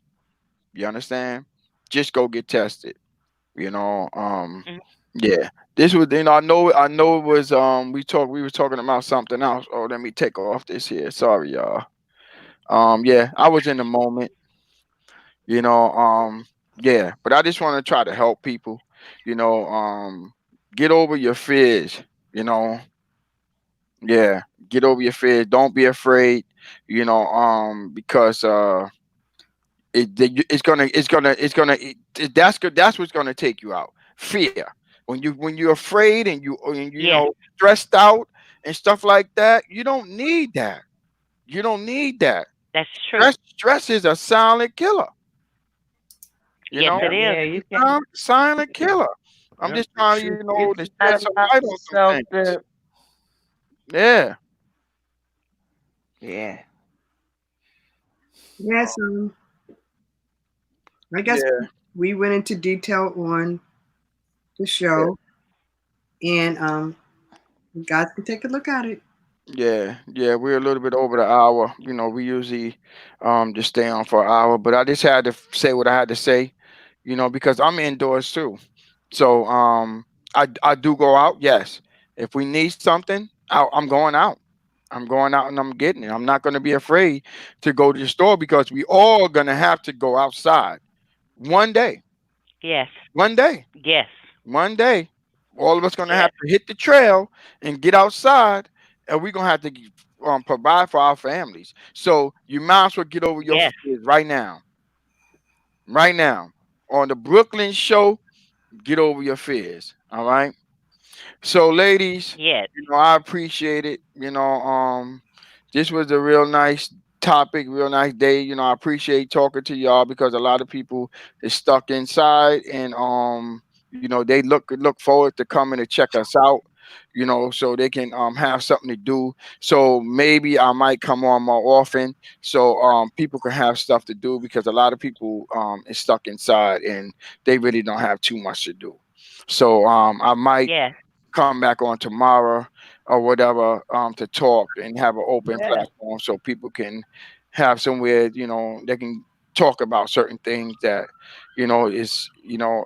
Speaker 1: You understand? Just go get tested. You know,
Speaker 4: Mhm.
Speaker 1: yeah. This was, I know it was, we were talking about something else. Oh, let me take off this here. Sorry, y'all. Yeah, I was in the moment. You know, yeah, but I just want to try to help people. You know, get over your fears. You know, yeah, get over your fears. Don't be afraid. Because that's what's gonna take you out. Fear. When you're afraid and
Speaker 4: Yes,
Speaker 1: stressed out and stuff like that, you don't need that. You don't need that.
Speaker 4: that's true.
Speaker 1: Stress is a silent killer. You
Speaker 4: Yes,
Speaker 1: know,
Speaker 4: it
Speaker 3: Yeah,
Speaker 4: is.
Speaker 3: yeah, you can
Speaker 1: silent killer. I'm
Speaker 5: Yep.
Speaker 1: just trying to,
Speaker 3: you
Speaker 1: to
Speaker 3: cannot
Speaker 1: shed some
Speaker 3: allow
Speaker 1: light on some
Speaker 3: yourself
Speaker 1: things.
Speaker 3: to
Speaker 1: Yeah,
Speaker 3: yeah.
Speaker 2: Yes, I guess
Speaker 1: yeah,
Speaker 2: we went into detail on the
Speaker 1: yeah,
Speaker 2: show, and you guys can take a look at it.
Speaker 1: yeah. We're a little bit over the hour. We usually just stay on for an hour, but I just had to say what I had to say. Because I'm indoors too. So I do go out. Yes, if we need something, I'm going out. I'm going out and I'm getting it. I'm not going to be afraid to go to the store because we all gonna have to go outside one day.
Speaker 4: Yes,
Speaker 1: One day.
Speaker 4: yes,
Speaker 1: One day. All of us gonna have
Speaker 4: yes,
Speaker 1: to hit the trail and get outside, and we're gonna have to provide for our families. So you might as well get over your
Speaker 4: yes,
Speaker 1: fears right now. Right now. On the Brooklyn show, get over your fears. All right. So, ladies,
Speaker 4: yes,
Speaker 1: I appreciate it. This was a real nice topic, real nice day. I appreciate talking to y'all because a lot of people is stuck inside, and they look forward to coming to check us out. So they can have something to do. So maybe I might come on more often, so people can have stuff to do because a lot of people is stuck inside and they really don't have too much to do. So I might
Speaker 4: yes,
Speaker 1: come back on tomorrow or whatever to talk and have an open
Speaker 3: Yeah,
Speaker 1: platform so people can have somewhere they can talk about certain things that is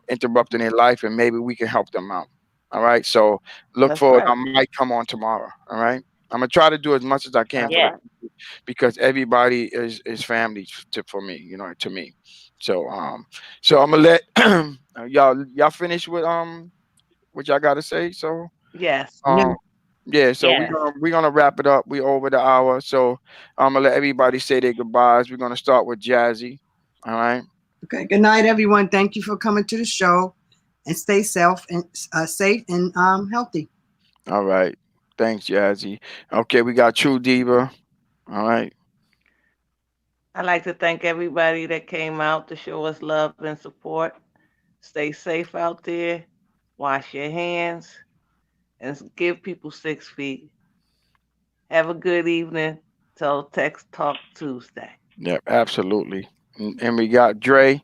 Speaker 1: interrupting their life, and maybe we can help them out. All right, so look
Speaker 3: that's
Speaker 1: forward. I
Speaker 3: right.
Speaker 1: might come on tomorrow. All right, I'm gonna try to do as much as I can
Speaker 3: All
Speaker 1: for the
Speaker 4: yes.
Speaker 3: right.
Speaker 1: people because everybody is family for me, to me. So I'm gonna let y'all finish with what y'all got to say. So
Speaker 3: Yes.
Speaker 2: No,
Speaker 1: um, yeah, so we're
Speaker 4: Yes.
Speaker 3: Yes.
Speaker 1: gonna we're gonna wrap it up. We over the hour, so I'm gonna let everybody say their goodbyes. We're gonna start with Jazzy. All right.
Speaker 2: okay. Good night, everyone. Thank you for coming to the show, and stay safe and healthy.
Speaker 1: All right. Thanks, Jazzy. Okay, we got True Diva. All right.
Speaker 3: I'd like to thank everybody that came out to show us love and support. Stay safe out there. Wash your hands and give people 6 feet. Have a good evening till Text Talk Tuesday.
Speaker 1: Yep, absolutely. And we got Dre.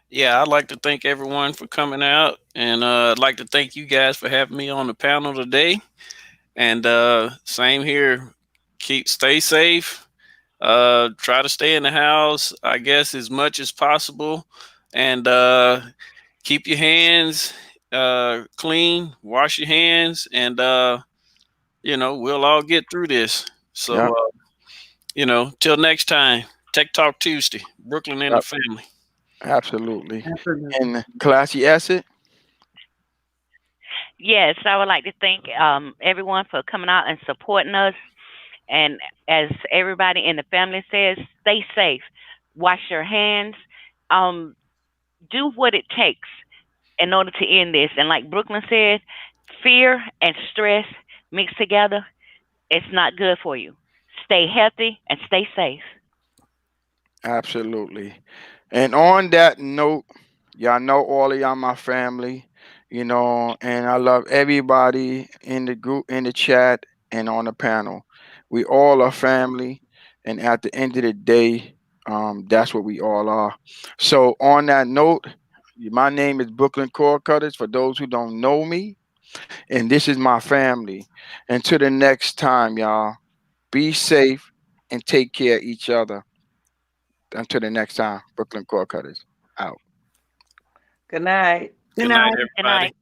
Speaker 5: Yeah, I'd like to thank everyone for coming out, and I'd like to thank you guys for having me on the panel today. And same here. Stay safe. Try to stay in the house, I guess, as much as possible, and keep your hands clean. Wash your hands, and we'll all get through this. So,
Speaker 1: Yep.
Speaker 5: till next time, Tech Talk Tuesday, Brooklyn and the
Speaker 1: Yep.
Speaker 5: family.
Speaker 1: Absolutely.
Speaker 2: Absolutely.
Speaker 1: And classy acid.
Speaker 4: Yes, I would like to thank everyone for coming out and supporting us. And as everybody in the family says, stay safe, wash your hands, um, do what it takes in order to end this. And like Brooklyn said, fear and stress mixed together, it's not good for you. Stay healthy and stay safe.
Speaker 1: Absolutely. And on that note, y'all know all of y'all my family, and I love everybody in the group, in the chat, and on the panel. We all are family, and at the end of the day, that's what we all are. So on that note, my name is Brooklyn Core Cutters. For those who don't know me, and this is my family. Until the next time, y'all, be safe and take care of each other. Until the next time, Brooklyn Core Cutters out.
Speaker 3: Good night.
Speaker 2: Good
Speaker 5: Good night,
Speaker 2: night.
Speaker 4: Good
Speaker 5: everybody.
Speaker 4: night.